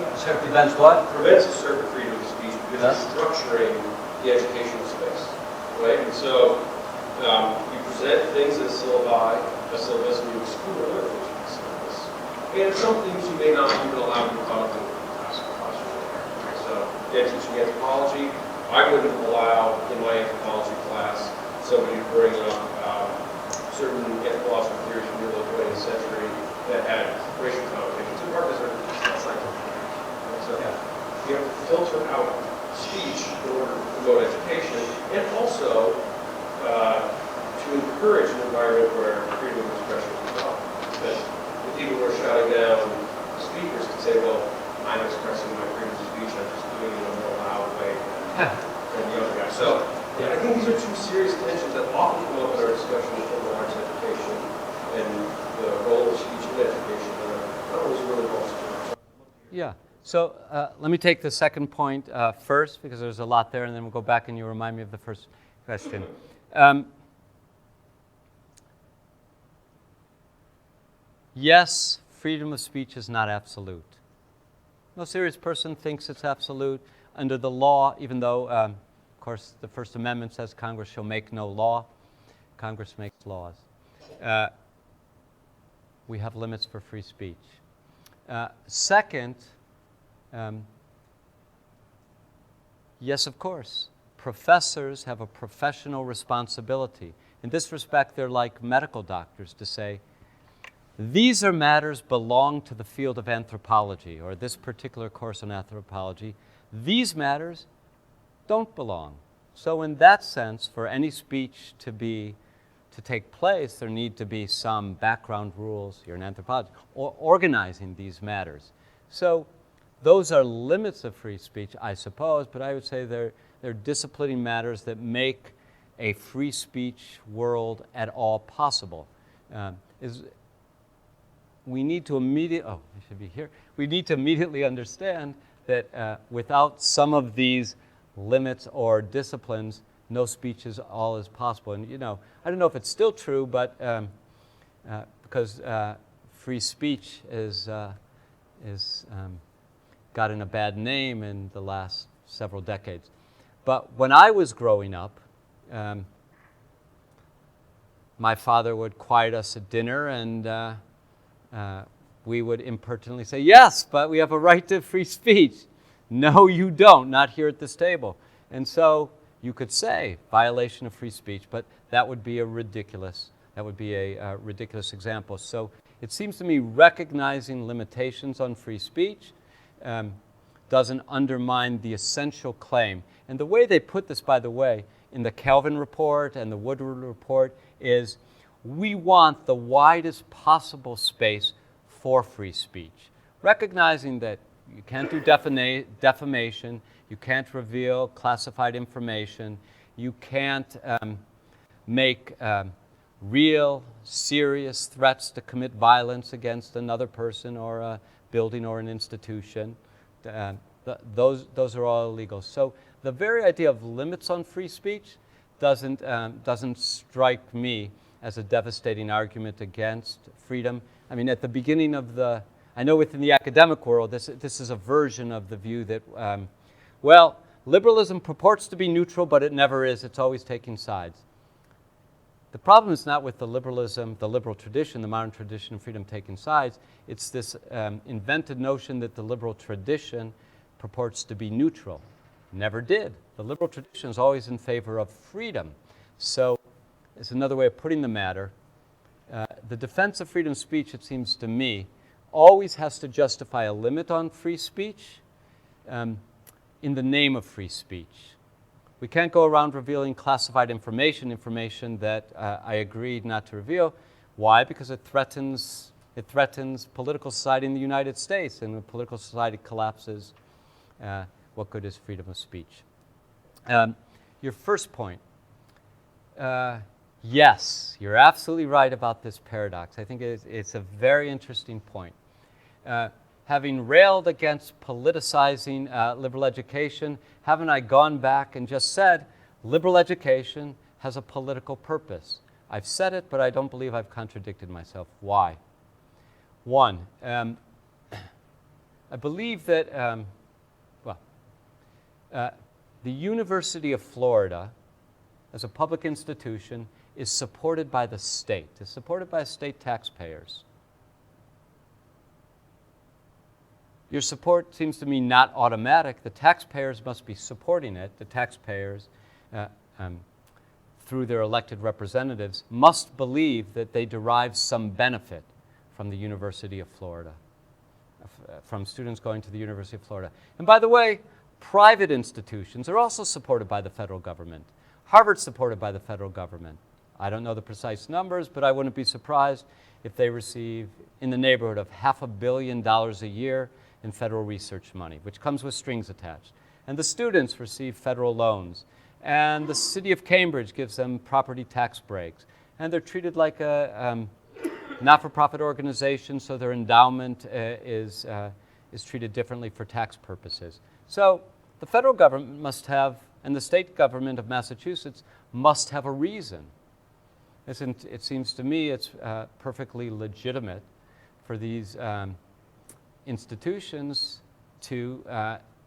Prevents what? prevents a certain freedom of speech because it's structuring the educational space, right? And so you present things as syllabus, and you exclude other things from the syllabus. And some things you may not even allow to be taught in the classroom. Right? So, teaching anthropology, I wouldn't allow in my anthropology class somebody to bring up certain anthropological theories from the early 20th century that had racial connotations. In part because they're not scientific. So you have to filter out speech in order to promote education, and also to encourage an environment where freedom of expression is well. Because the people who are shouting down the speakers can say, well, I'm expressing my freedom of speech, I'm just doing it in a more loud way than the other guy. So I think these are two serious tensions that often come up in our discussion of liberal arts education and the role of speech in education that are not always really well supported. Yeah. So let me take the second point first, because there's a lot there, and then we'll go back and you remind me of the first question. Yes, freedom of speech is not absolute. No serious person thinks it's absolute. Under the law, even though, of course, the First Amendment says Congress shall make no law, Congress makes laws. We have limits for free speech. Second, yes, of course, professors have a professional responsibility. In this respect, they're like medical doctors to say, these are matters belong to the field of anthropology, or this particular course on anthropology. These matters don't belong. So in that sense, for any speech to take place, there need to be some background rules, you're an anthropologist, or organizing these matters. So those are limits of free speech, I suppose, but I would say they're disciplining matters that make a free speech world at all possible. We need to immediately understand that without some of these limits or disciplines, no speech is all is possible. And I don't know if it's still true, but because free speech is gotten a bad name in the last several decades. But when I was growing up, my father would quiet us at dinner, and we would impertinently say, yes, but we have a right to free speech. No, you don't, not here at this table. And so you could say violation of free speech, but that would be a ridiculous example. So it seems to me recognizing limitations on free speech doesn't undermine the essential claim. And the way they put this, by the way, in the Kelvin report and the Woodward report is we want the widest possible space for free speech, recognizing that you can't do defamation, you can't reveal classified information, you can't make real, serious threats to commit violence against another person or a building or an institution. Those are all illegal. So the very idea of limits on free speech doesn't strike me as a devastating argument against freedom. I mean, at the beginning of I know within the academic world, this is a version of the view that, liberalism purports to be neutral, but it never is. It's always taking sides. The problem is not with the liberalism, the liberal tradition, the modern tradition of freedom taking sides. It's this invented notion that the liberal tradition purports to be neutral. Never did. The liberal tradition is always in favor of freedom. So it's another way of putting the matter. The defense of freedom of speech, it seems to me, always has to justify a limit on free speech in the name of free speech. We can't go around revealing classified information that I agreed not to reveal. Why? Because it threatens political society in the United States, and when political society collapses, what good is freedom of speech? Your first point, yes, you're absolutely right about this paradox. I think it's a very interesting point. Having railed against politicizing liberal education, haven't I gone back and just said liberal education has a political purpose? I've said it, but I don't believe I've contradicted myself. Why? One, I believe that, the University of Florida, as a public institution, is supported by the state. It's supported by state taxpayers. Your support seems to me not automatic. The taxpayers must be supporting it. The taxpayers, through their elected representatives, must believe that they derive some benefit from the University of Florida, from students going to the University of Florida. And by the way, private institutions are also supported by the federal government. Harvard's supported by the federal government. I don't know the precise numbers, but I wouldn't be surprised if they receive in the neighborhood of $500 million a year in federal research money, which comes with strings attached. And the students receive federal loans. And the city of Cambridge gives them property tax breaks. And they're treated like a not-for-profit organization, so their endowment is treated differently for tax purposes. So the federal government must have, and the state government of Massachusetts must have a reason. It seems to me it's perfectly legitimate for these institutions to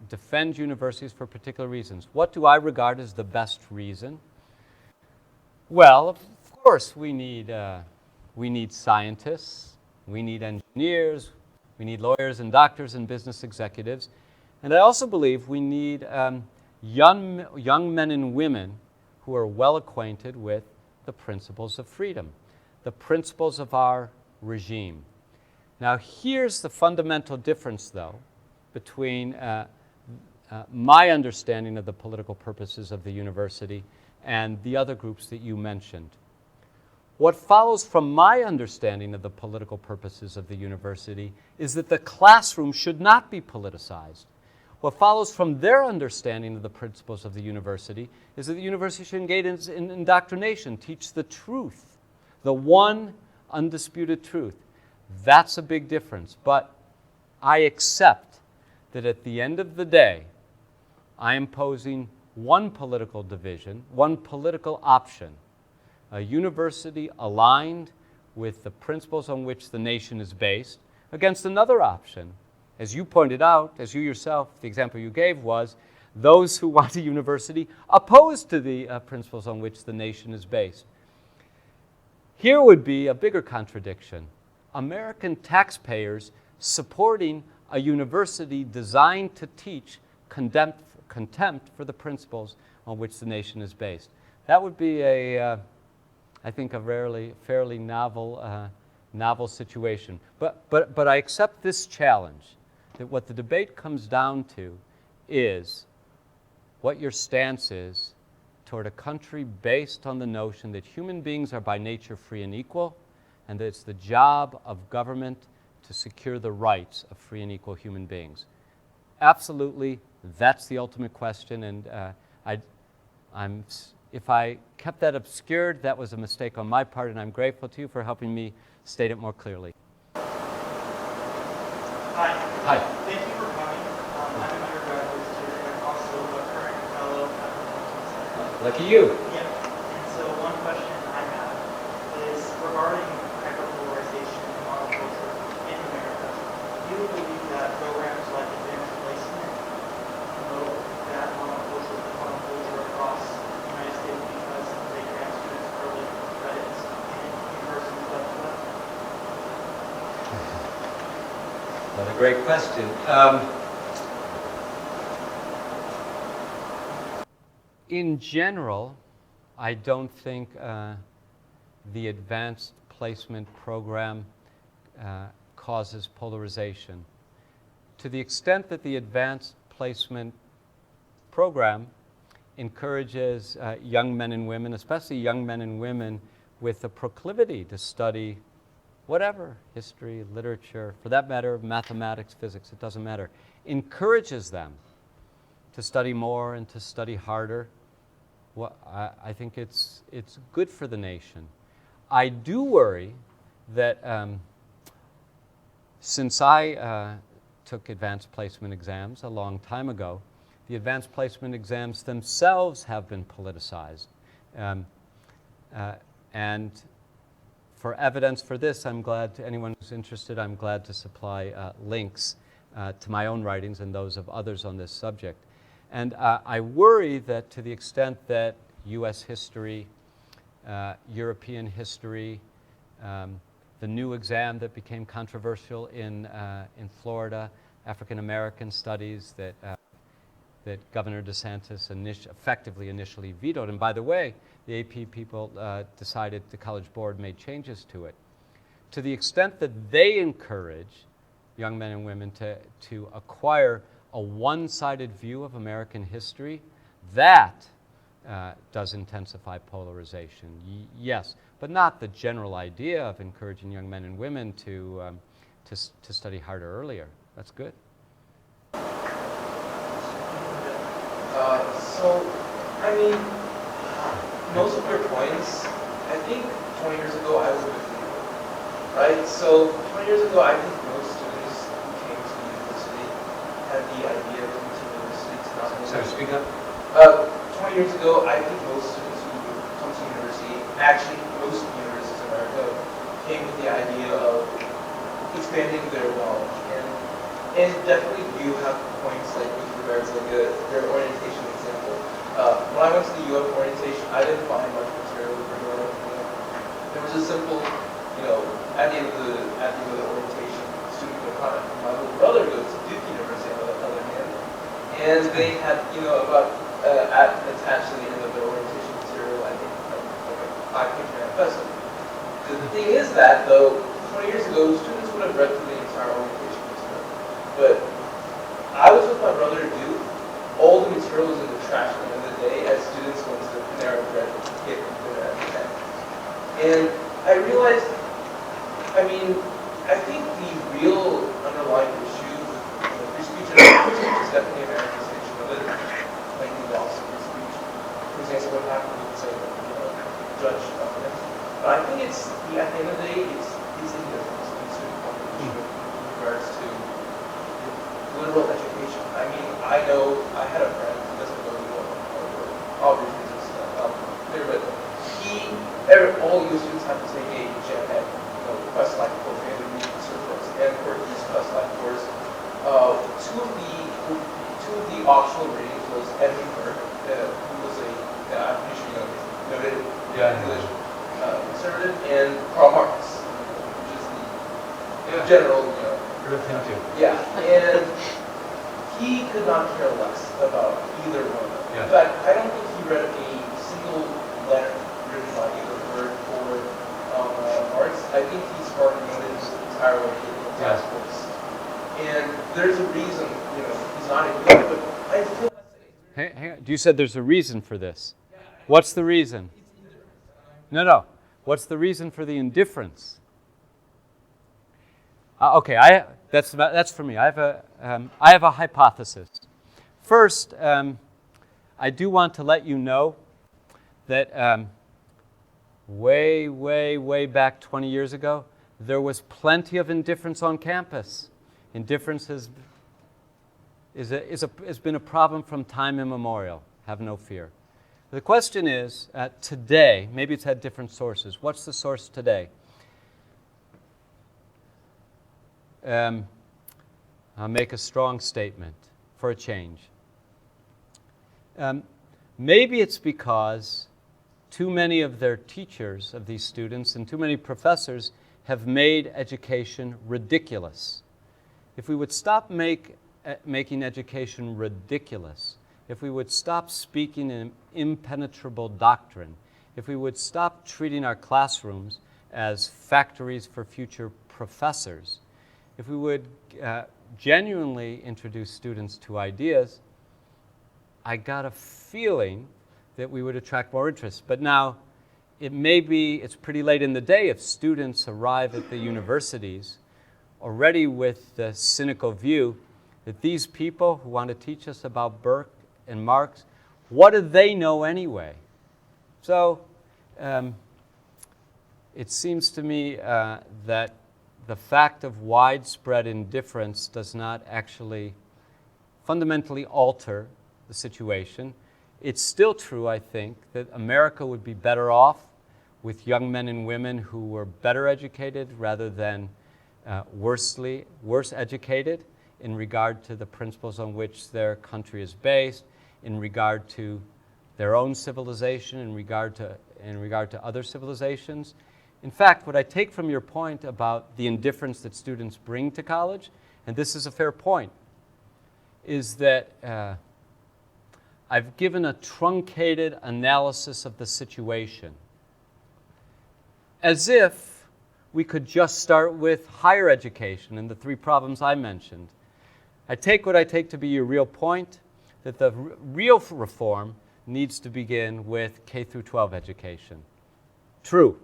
defend universities for particular reasons. What do I regard as the best reason? Well, of course, we need scientists, we need engineers, we need lawyers and doctors and business executives. And I also believe we need young men and women who are well acquainted with the principles of freedom, the principles of our regime. Now, here's the fundamental difference, though, between my understanding of the political purposes of the university and the other groups that you mentioned. What follows from my understanding of the political purposes of the university is that the classroom should not be politicized. What follows from their understanding of the principles of the university is that the university should engage in indoctrination, teach the truth, the one undisputed truth. That's a big difference. But I accept that at the end of the day, I am posing one political division, one political option, a university aligned with the principles on which the nation is based, against another option. As you pointed out, as you yourself, the example you gave was, those who want a university opposed to the principles on which the nation is based. Here would be a bigger contradiction. American taxpayers supporting a university designed to teach contempt for the principles on which the nation is based. That would be I think, a fairly novel situation. But I accept this challenge, that what the debate comes down to is what your stance is toward a country based on the notion that human beings are by nature free and equal, and that it's the job of government to secure the rights of free and equal human beings. Absolutely, that's the ultimate question, and if I kept that obscured, that was a mistake on my part, and I'm grateful to you for helping me state it more clearly. Hi. Hi. Thank you for coming. I'm an undergraduate student and also a current fellow at the Lucky you. Yeah. And so one question I have is regarding hyperpolarization and monoculture in America. Do you believe that programs like advanced placement promote that monoculture across the United States because they grant students early credit What a great question. In general, I don't think the advanced placement program causes polarization. To the extent that the advanced placement program encourages young men and women, especially young men and women with a proclivity to study whatever, history, literature, for that matter, mathematics, physics, it doesn't matter, encourages them to study more and to study harder. Well, I think it's good for the nation. I do worry that since I took advanced placement exams a long time ago, the advanced placement exams themselves have been politicized. And for evidence for this, I'm glad to anyone who's interested, I'm glad to supply links to my own writings and those of others on this subject. And I worry that to the extent that U.S. history, European history, the new exam that became controversial in Florida, African American studies that Governor DeSantis effectively initially vetoed. And by the way, the AP people decided, the College Board made changes to it. To the extent that they encourage young men and women to acquire a one-sided view of American history, that does intensify polarization, yes, but not the general idea of encouraging young men and women to study harder earlier. That's good. So, I mean, most of your points, I think 20 years ago I was with you, right? So, 20 years ago, I think most students who came to the university had the idea of coming to the university to not only... Sorry, speak up. 20 years ago, I think most students who come to university, actually most universities in America, came with the idea of expanding their knowledge. And definitely you have points like with regards to their orientation example. When I went to the UF orientation, I didn't find much material for UF. There was a simple, at the end of the orientation, student could comment. My little brother goes to Duke University on the other hand, and they had, about attached to the end of their orientation material, I think, like a 5-page manifesto. The thing is that, though, 20 years ago, students would have read through the entire orientation material. But I was with my brother at Duke. All the material was in the trash at the end of the day as students went to the Panera Bread to get dinner at the end. And I realized, I think the real underlying issue with free speech and free speech is definitely a manifestation of it. Like the loss of free speech. For example, what happened with, say, Judge Donovan. But I think at the end of the day, it's indifference in student population with regards to literal education. I know I had a friend who doesn't go to for obvious reasons clear, but all U students have to take a gen ed, Quest Life course, and a reading course. And for his Quest Life course, two of the optional readings was Edmund Burke, who was I'm pretty sure noted English conservative, and Karl Marx, which is the general, Yeah, and he could not care less about either one of them. Yeah. In fact, I don't think he read a single letter written by either Burke or Marx. I think he's hard-noted his entire way in the task force. And there's a reason, he's not a good, but I feel... Hang on. You said there's a reason for this. What's the reason? No. What's the reason for the indifference? Okay, that's for me. I have a hypothesis. First, I do want to let you know that way back 20 years ago, there was plenty of indifference on campus. Indifference has been a problem from time immemorial. Have no fear. The question is, today, maybe it's had different sources. What's the source today? I'll make a strong statement for a change. Maybe it's because too many of their teachers, of these students, and too many professors have made education ridiculous. if we would stop making education ridiculous, if we would stop speaking in impenetrable doctrine, if we would stop treating our classrooms as factories for future professors, if we would genuinely introduce students to ideas, I got a feeling that we would attract more interest. But now, it's pretty late in the day if students arrive at the universities already with the cynical view that these people who want to teach us about Burke and Marx, what do they know anyway? So it seems to me that the fact of widespread indifference does not actually fundamentally alter the situation. It's still true, I think, that America would be better off with young men and women who were better educated rather than worse educated in regard to the principles on which their country is based, in regard to their own civilization, in regard to other civilizations. In fact, what I take from your point about the indifference that students bring to college, and this is a fair point, is that I've given a truncated analysis of the situation, as if we could just start with higher education and the three problems I mentioned. I take what I take to be your real point, that the real reform needs to begin with K through 12 education. True.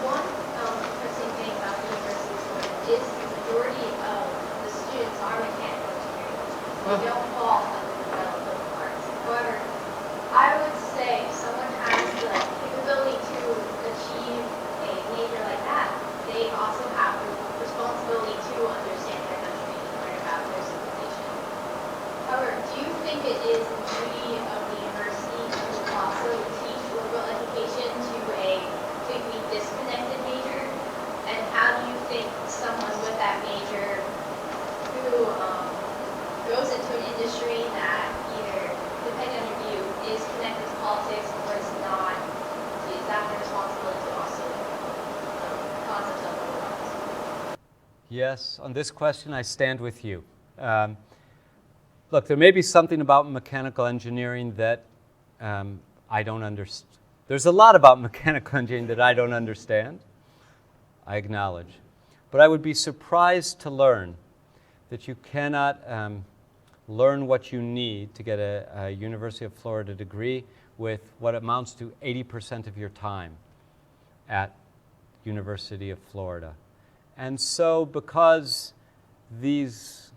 One interesting thing about the University of Florida is the majority of the students are mechanical engineering. They don't fall under the developmental arts. However, I would say if someone has the capability to achieve a major like that, they also have the responsibility to understand their country and learn about their civilization. However, do you think it is the duty of the university to also teach liberal education to a completely disconnected major? And how do you think someone with that major who goes into an industry that either, depending on your view, is connected to politics or is not, is that the responsibility to also concepts of liberal arts? Yes, on this question, I stand with you. Look, there may be something about mechanical engineering that I don't understand. There's a lot about mechanical engineering that I don't understand, I acknowledge. But I would be surprised to learn that you cannot learn what you need to get a University of Florida degree with what amounts to 80% of your time at University of Florida. And so because these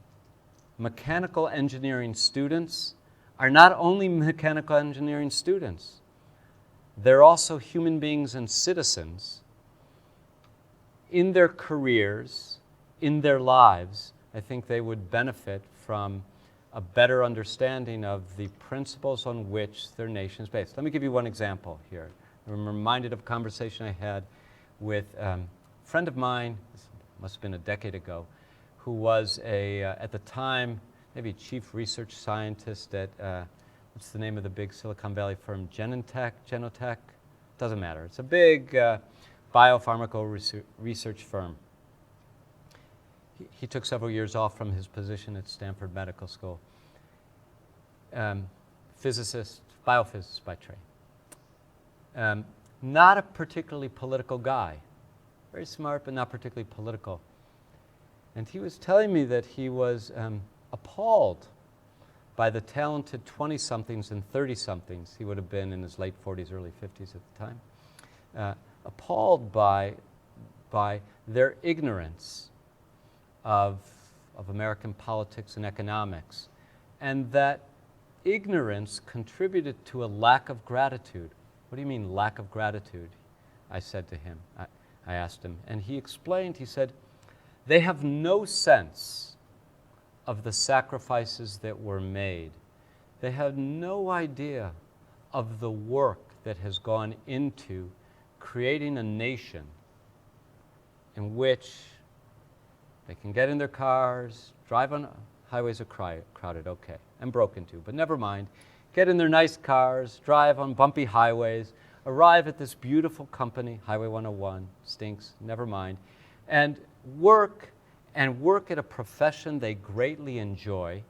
mechanical engineering students are not only mechanical engineering students, they're also human beings and citizens in their careers, in their lives. I think they would benefit from a better understanding of the principles on which their nation is based. Let me give you one example here. I'm reminded of a conversation I had with a friend of mine, this must have been a decade ago, who was at the time, maybe chief research scientist at, what's the name of the big Silicon Valley firm? Genotech? Doesn't matter. It's a big biopharmaceutical research firm. He took several years off from his position at Stanford Medical School. Physicist, biophysicist by trade. Not a particularly political guy. Very smart, but not particularly political. And he was telling me that he was appalled by the talented 20-somethings and 30-somethings. He would have been in his late 40s, early 50s at the time. Appalled by their ignorance of American politics and economics. And that ignorance contributed to a lack of gratitude. What do you mean, lack of gratitude? I said to him. I asked him. And he explained, he said, they have no sense of the sacrifices that were made. They have no idea of the work that has gone into creating a nation in which they can get in their cars, drive on highways are crowded, okay, and broken too, but never mind. Get in their nice cars, drive on bumpy highways, arrive at this beautiful company, Highway 101, stinks, never mind, and work at a profession they greatly enjoy,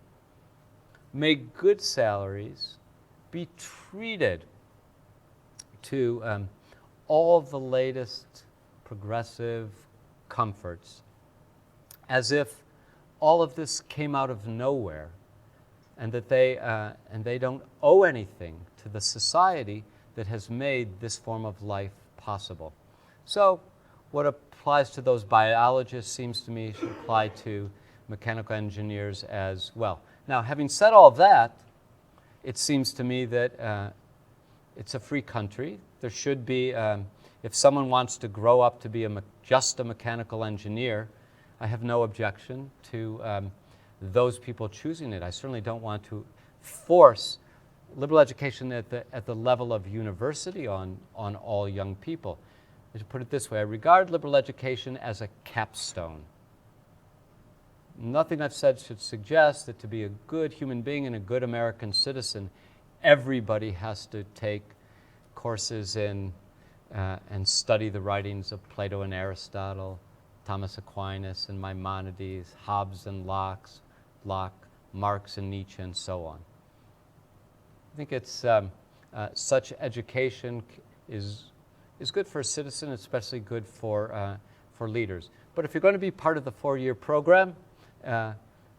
make good salaries, be treated to all the latest progressive comforts, as if all of this came out of nowhere, and that they don't owe anything to the society that has made this form of life possible. So what applies to those biologists seems to me should apply to mechanical engineers as well. Now, having said all that, it seems to me that it's a free country. There should be, if someone wants to grow up to be just a mechanical engineer, I have no objection to those people choosing it. I certainly don't want to force liberal education at the level of university on all young people. I should put it this way: I regard liberal education as a capstone. Nothing I've said should suggest that to be a good human being and a good American citizen, everybody has to take courses in and study the writings of Plato and Aristotle, Thomas Aquinas and Maimonides, Hobbes and Locke, Marx and Nietzsche, and so on. I think it's such education is good for a citizen, especially good for leaders. But if you're going to be part of the 4-year program,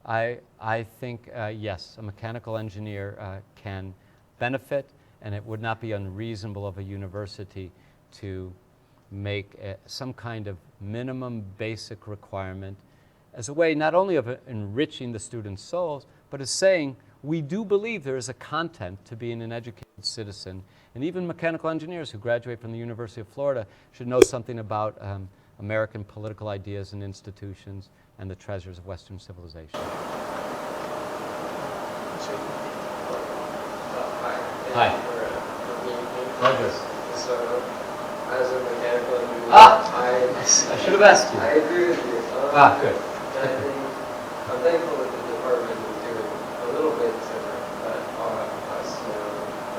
I think, yes, a mechanical engineer can benefit, and it would not be unreasonable of a university to make some kind of minimum basic requirement as a way not only of enriching the students' souls, but as saying, we do believe there is a content to being an educated citizen, and even mechanical engineers who graduate from the University of Florida should know something about American political ideas and institutions and the treasures of Western civilization. Hi. Pleasure. So, as a mechanical engineer, I should have asked you. I agree with you. Good. And I'm thankful that the department is doing a little bit different, but all of us know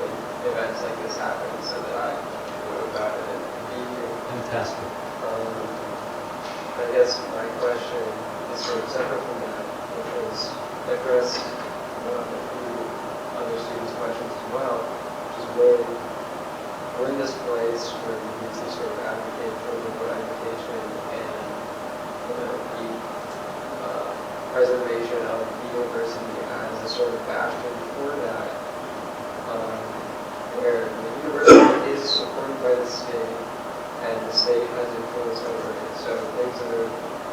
when events like this happen so that I know about it and be here. Fantastic. I guess my question is sort of separate from that, which was addressed a few other students' questions as well, which is we're in this place where we need to sort of advocate for liberal education and the preservation of the university as a sort of bastion for that, where the university is supported by the state and the state has influence over it. So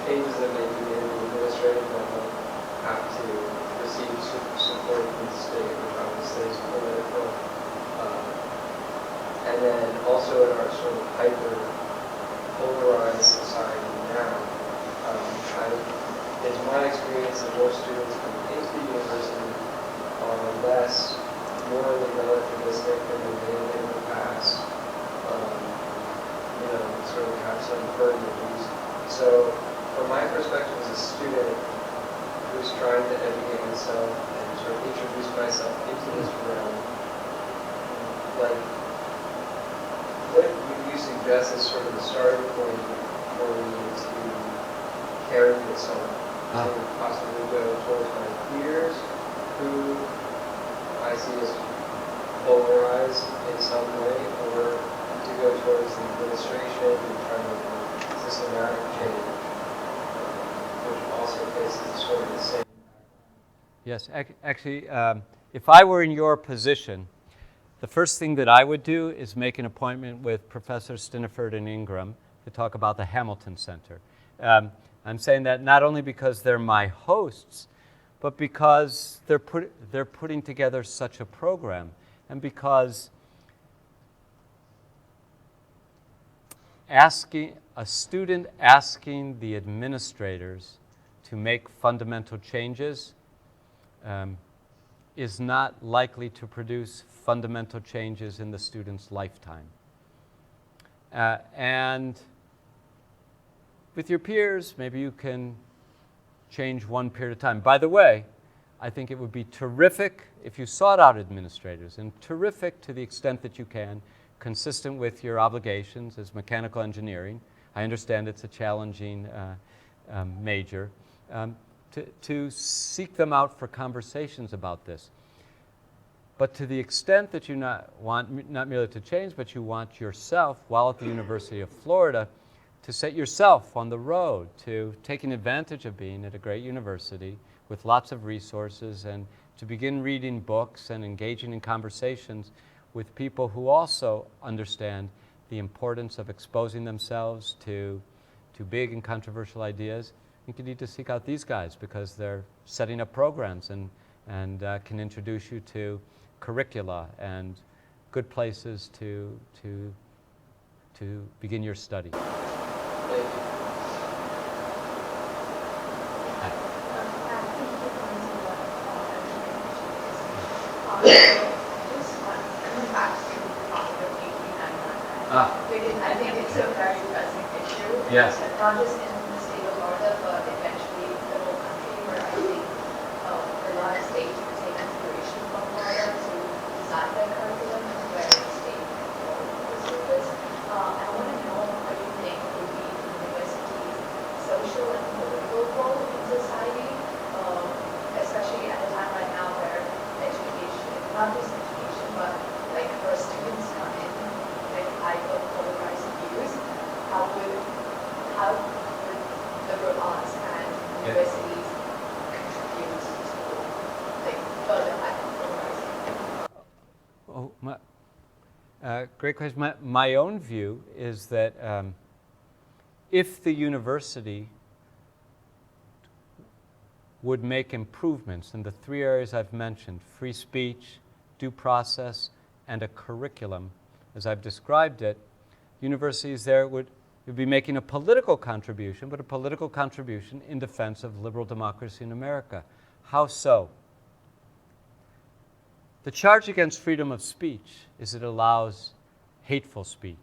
changes that may be made at the administrative level have to receive support from the state, which obviously is political. And then also in our sort of hyper-polarized society now, it's my experience that more students coming into the university are less morally relativistic than they may have been in the past. Sort of have some burden views. So, from my perspective as a student who's trying to educate myself and sort of introduce myself into this realm, like, what would you suggest as sort of the starting point for me to carry this on? To possibly go towards my peers who I see as polarized in some way, or to go towards the administration and try to make systematic change, which also faces sort of the same. Yes, actually, if I were in your position, the first thing that I would do is make an appointment with Professor Stiniford and Ingram to talk about the Hamilton Center. I'm saying that not only because they're my hosts, but because they're putting together such a program, and because a student asking the administrators to make fundamental changes is not likely to produce fundamental changes in the student's lifetime. And with your peers, maybe you can change one peer at a time. By the way, I think it would be terrific if you sought out administrators, and terrific to the extent that you can, consistent with your obligations as mechanical engineering. I understand it's a challenging major. To seek them out for conversations about this. But to the extent that you want not merely to change, but you want yourself, while at the University of Florida, to set yourself on the road to taking advantage of being at a great university with lots of resources, and to begin reading books and engaging in conversations with people who also understand the importance of exposing themselves to big and controversial ideas. I think you need to seek out these guys because they're setting up programs and can introduce you to curricula and good places to begin your study. Thank you. Because I think it's a very pressing issue. Yes. Not just in the state of Florida, but eventually the whole country, where I think a lot of states will take inspiration from Florida to design their curriculum and where the state will pursue this. I want to know what you think would be the university's social and political role in society, especially at a time right now where education, not just education, but like where students come in with hyper polarized views. How would liberal arts and universities contribute to like further hyper polarizing? Oh, great question. My own view is that if the university would make improvements in the three areas I've mentioned, free speech, due process, and a curriculum, as I've described it, universities there would be making a political contribution, but a political contribution in defense of liberal democracy in America. How so? The charge against freedom of speech is it allows hateful speech.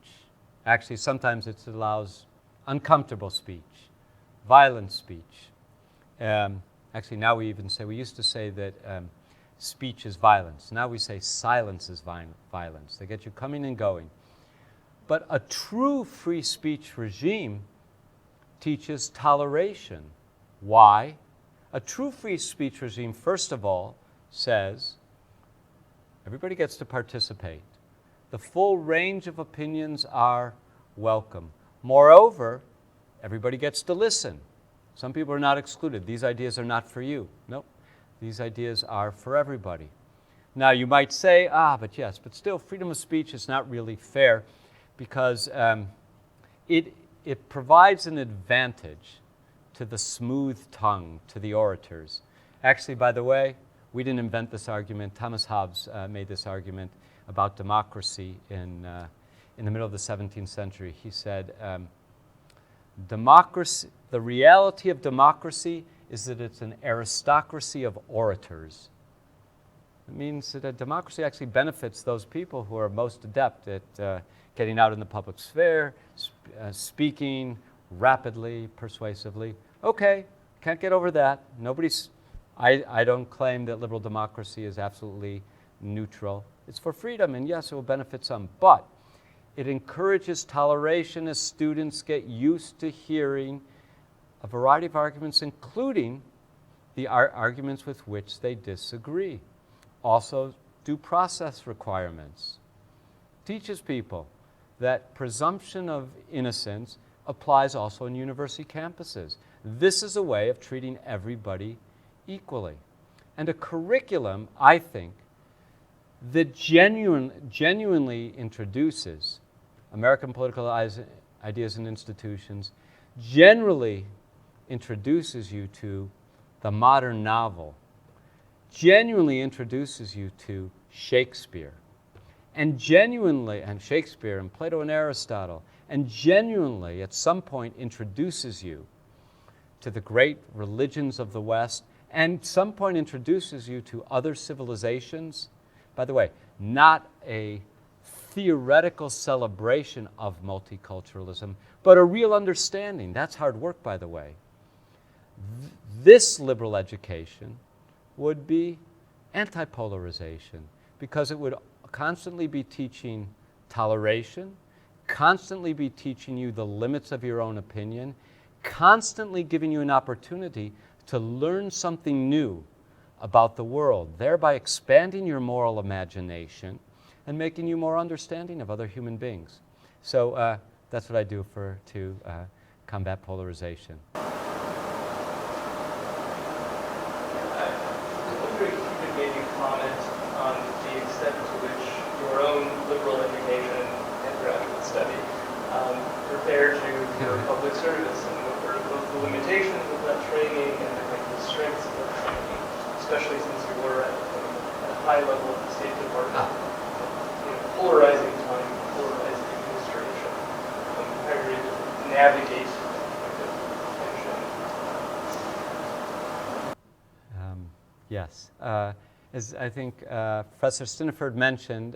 Actually, sometimes it allows uncomfortable speech, violent speech. Actually, now we used to say that speech is violence. Now we say silence is violence. They get you coming and going. But a true free speech regime teaches toleration. Why? A true free speech regime, first of all, says everybody gets to participate. The full range of opinions are welcome. Moreover, everybody gets to listen. Some people are not excluded. These ideas are not for you. Nope. These ideas are for everybody. Now, you might say, but still, freedom of speech is not really fair because it provides an advantage to the smooth tongue, to the orators. Actually, by the way, we didn't invent this argument. Thomas Hobbes made this argument about democracy in the middle of the 17th century. He said, democracy, the reality of democracy is that it's an aristocracy of orators. It means that a democracy actually benefits those people who are most adept at getting out in the public sphere, speaking rapidly, persuasively. Okay, can't get over that. I don't claim that liberal democracy is absolutely neutral. It's for freedom, and yes, it will benefit some. But it encourages toleration as students get used to hearing a variety of arguments, including the arguments with which they disagree. Also, due process requirements. Teaches people that presumption of innocence applies also in university campuses. This is a way of treating everybody equally. And a curriculum, I think, that genuinely introduces American political ideas and institutions, generally introduces you to the modern novel, genuinely introduces you to Shakespeare, and Shakespeare and Plato and Aristotle, and genuinely at some point introduces you to the great religions of the West, and at some point introduces you to other civilizations. By the way, not a theoretical celebration of multiculturalism, but a real understanding. That's hard work, by the way. This liberal education would be anti-polarization because it would constantly be teaching toleration, constantly be teaching you the limits of your own opinion, constantly giving you an opportunity to learn something new about the world, thereby expanding your moral imagination and making you more understanding of other human beings. So that's what I do to combat polarization. I wonder if you could maybe comment on the extent to which your own liberal education and graduate study prepared you for public service, and what were both the limitations of that training and I think the strengths of that training, especially since you were at a high level of the State Department, polarizing time, polarizing administration, how you navigate tension. Yes. As I think Professor Stiniford mentioned,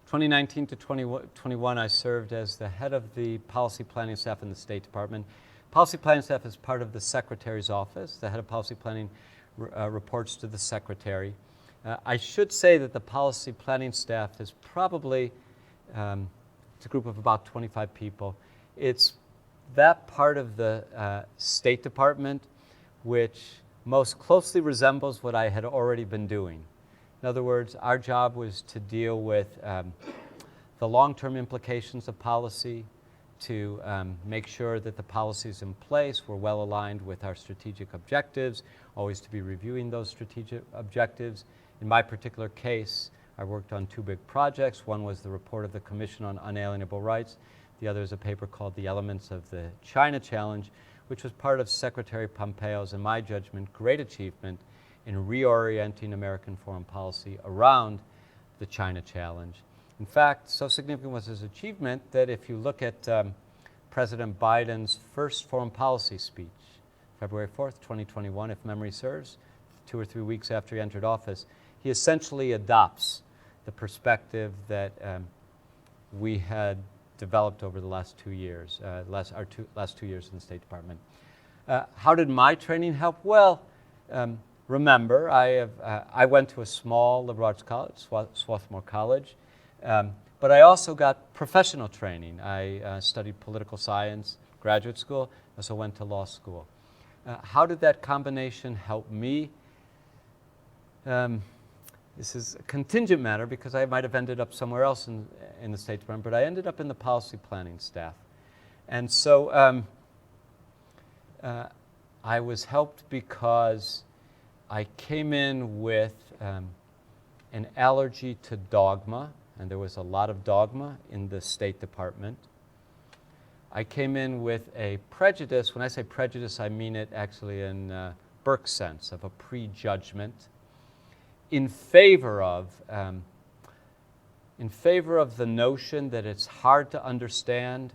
2019 to 2021, I served as the head of the policy planning staff in the State Department. Policy planning staff is part of the Secretary's office. The head of policy planning reports to the Secretary. I should say that the policy planning staff is probably it's a group of about 25 people. It's that part of the State Department which most closely resembles what I had already been doing. In other words, our job was to deal with the long-term implications of policy, to make sure that the policies in place were well aligned with our strategic objectives, always to be reviewing those strategic objectives. In my particular case, I worked on two big projects. One was the report of the Commission on Unalienable Rights. The other is a paper called The Elements of the China Challenge, which was part of Secretary Pompeo's, in my judgment, great achievement in reorienting American foreign policy around the China challenge. In fact, so significant was his achievement that if you look at President Biden's first foreign policy speech, February 4th, 2021, if memory serves, 2 or 3 weeks after he entered office, he essentially adopts the perspective that we had developed over the last 2 years, last 2 years in the State Department. How did my training help? Well, remember, I went to a small liberal arts college, Swarthmore College, but I also got professional training. I studied political science, graduate school, also went to law school. How did that combination help me? This is a contingent matter because I might have ended up somewhere else in the State Department, but I ended up in the policy planning staff. And so I was helped because I came in with an allergy to dogma, and there was a lot of dogma in the State Department. I came in with a prejudice. When I say prejudice, I mean it actually in Burke's sense of a prejudgment in favor of the notion that it's hard to understand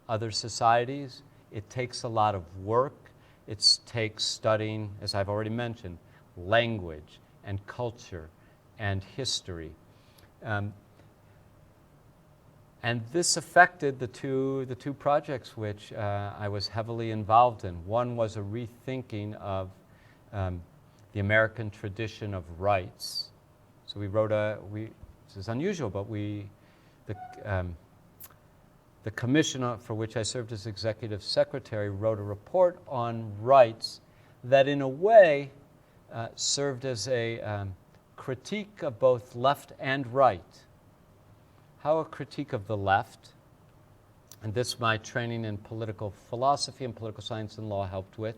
other societies. It takes a lot of work. It takes studying, as I've already mentioned, language and culture and history. And this affected the two projects which I was heavily involved in. One was a rethinking of the American tradition of rights. So we wrote this is unusual, but the commission for which I served as executive secretary wrote a report on rights that in a way served as a critique of both left and right. How a critique of the left, and this my training in political philosophy and political science and law helped with.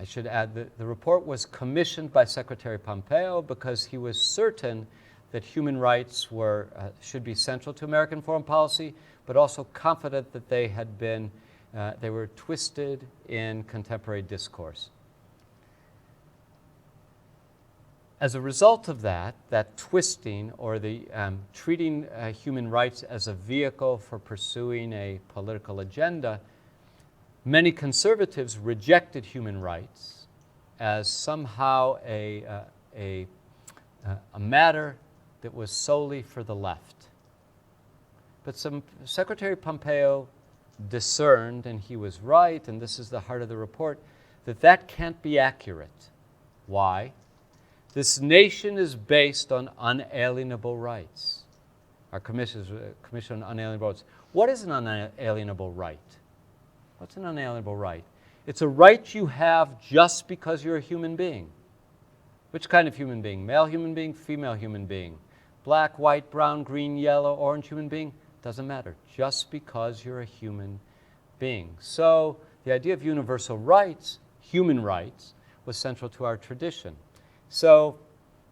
I should add that the report was commissioned by Secretary Pompeo because he was certain that human rights should be central to American foreign policy, but also confident that they were twisted in contemporary discourse. As a result of that twisting or the treating human rights as a vehicle for pursuing a political agenda, many conservatives rejected human rights as somehow a matter that was solely for the left. But Secretary Pompeo discerned, and he was right, and this is the heart of the report, that can't be accurate. Why? This nation is based on unalienable rights. Our Commission on Unalienable Rights. What is an unalienable right? What's an unalienable right? It's a right you have just because you're a human being. Which kind of human being? Male human being, female human being? Black, white, brown, green, yellow, orange human being? Doesn't matter. Just because you're a human being. So the idea of universal rights, human rights, was central to our tradition. So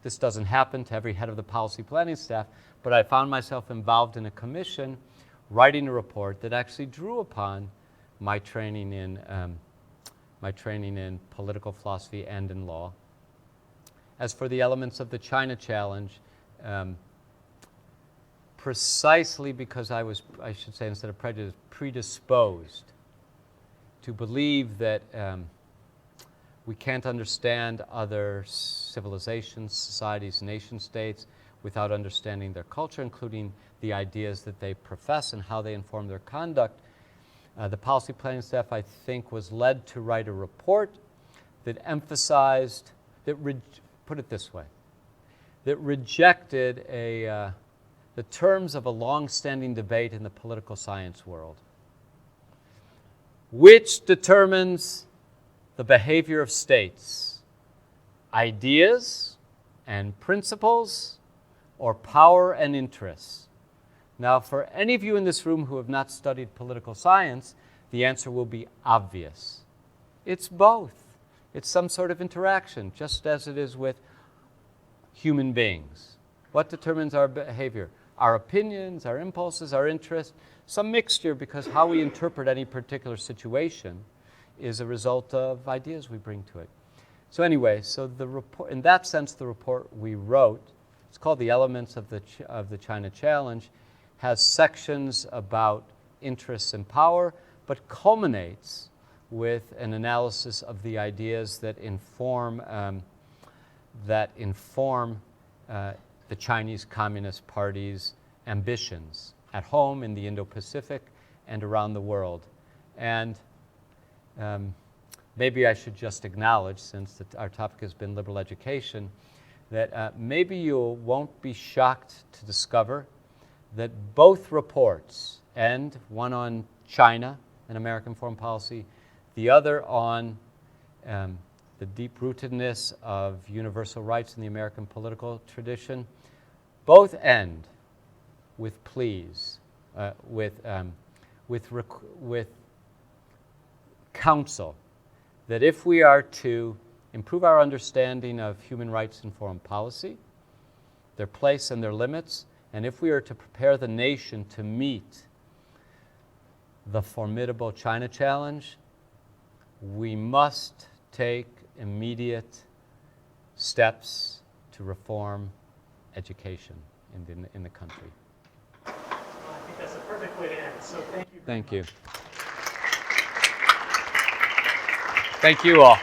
this doesn't happen to every head of the policy planning staff, but I found myself involved in a commission writing a report that actually drew upon my training in political philosophy and in law. As for the elements of the China Challenge, precisely because I was, I should say instead of prejudiced, predisposed to believe that we can't understand other civilizations, societies, nation states without understanding their culture, including the ideas that they profess and how they inform their conduct. The policy planning staff, I think, was led to write a report that emphasized, put it this way, that rejected the terms of a long-standing debate in the political science world, which determines the behavior of states, ideas and principles, or power and interests. Now, for any of you in this room who have not studied political science, the answer will be obvious. It's both. It's some sort of interaction, just as it is with human beings. What determines our behavior? Our opinions, our impulses, our interests, some mixture, because how we interpret any particular situation is a result of ideas we bring to it. So anyway, so the report, in that sense, the report we wrote, it's called The Elements of the China Challenge, has sections about interests and power, but culminates with an analysis of the ideas that inform the Chinese Communist Party's ambitions at home, in the Indo-Pacific, and around the world. And maybe I should just acknowledge, since our topic has been liberal education, that maybe you won't be shocked to discover that both reports, and one on China and American foreign policy, the other on the deep-rootedness of universal rights in the American political tradition, both end with pleas, with counsel, that if we are to improve our understanding of human rights in foreign policy, their place and their limits, and if we are to prepare the nation to meet the formidable China challenge, we must take immediate steps to reform education in the country. Well, I think that's a perfect way to end. So thank you. Thank you. Thank you all.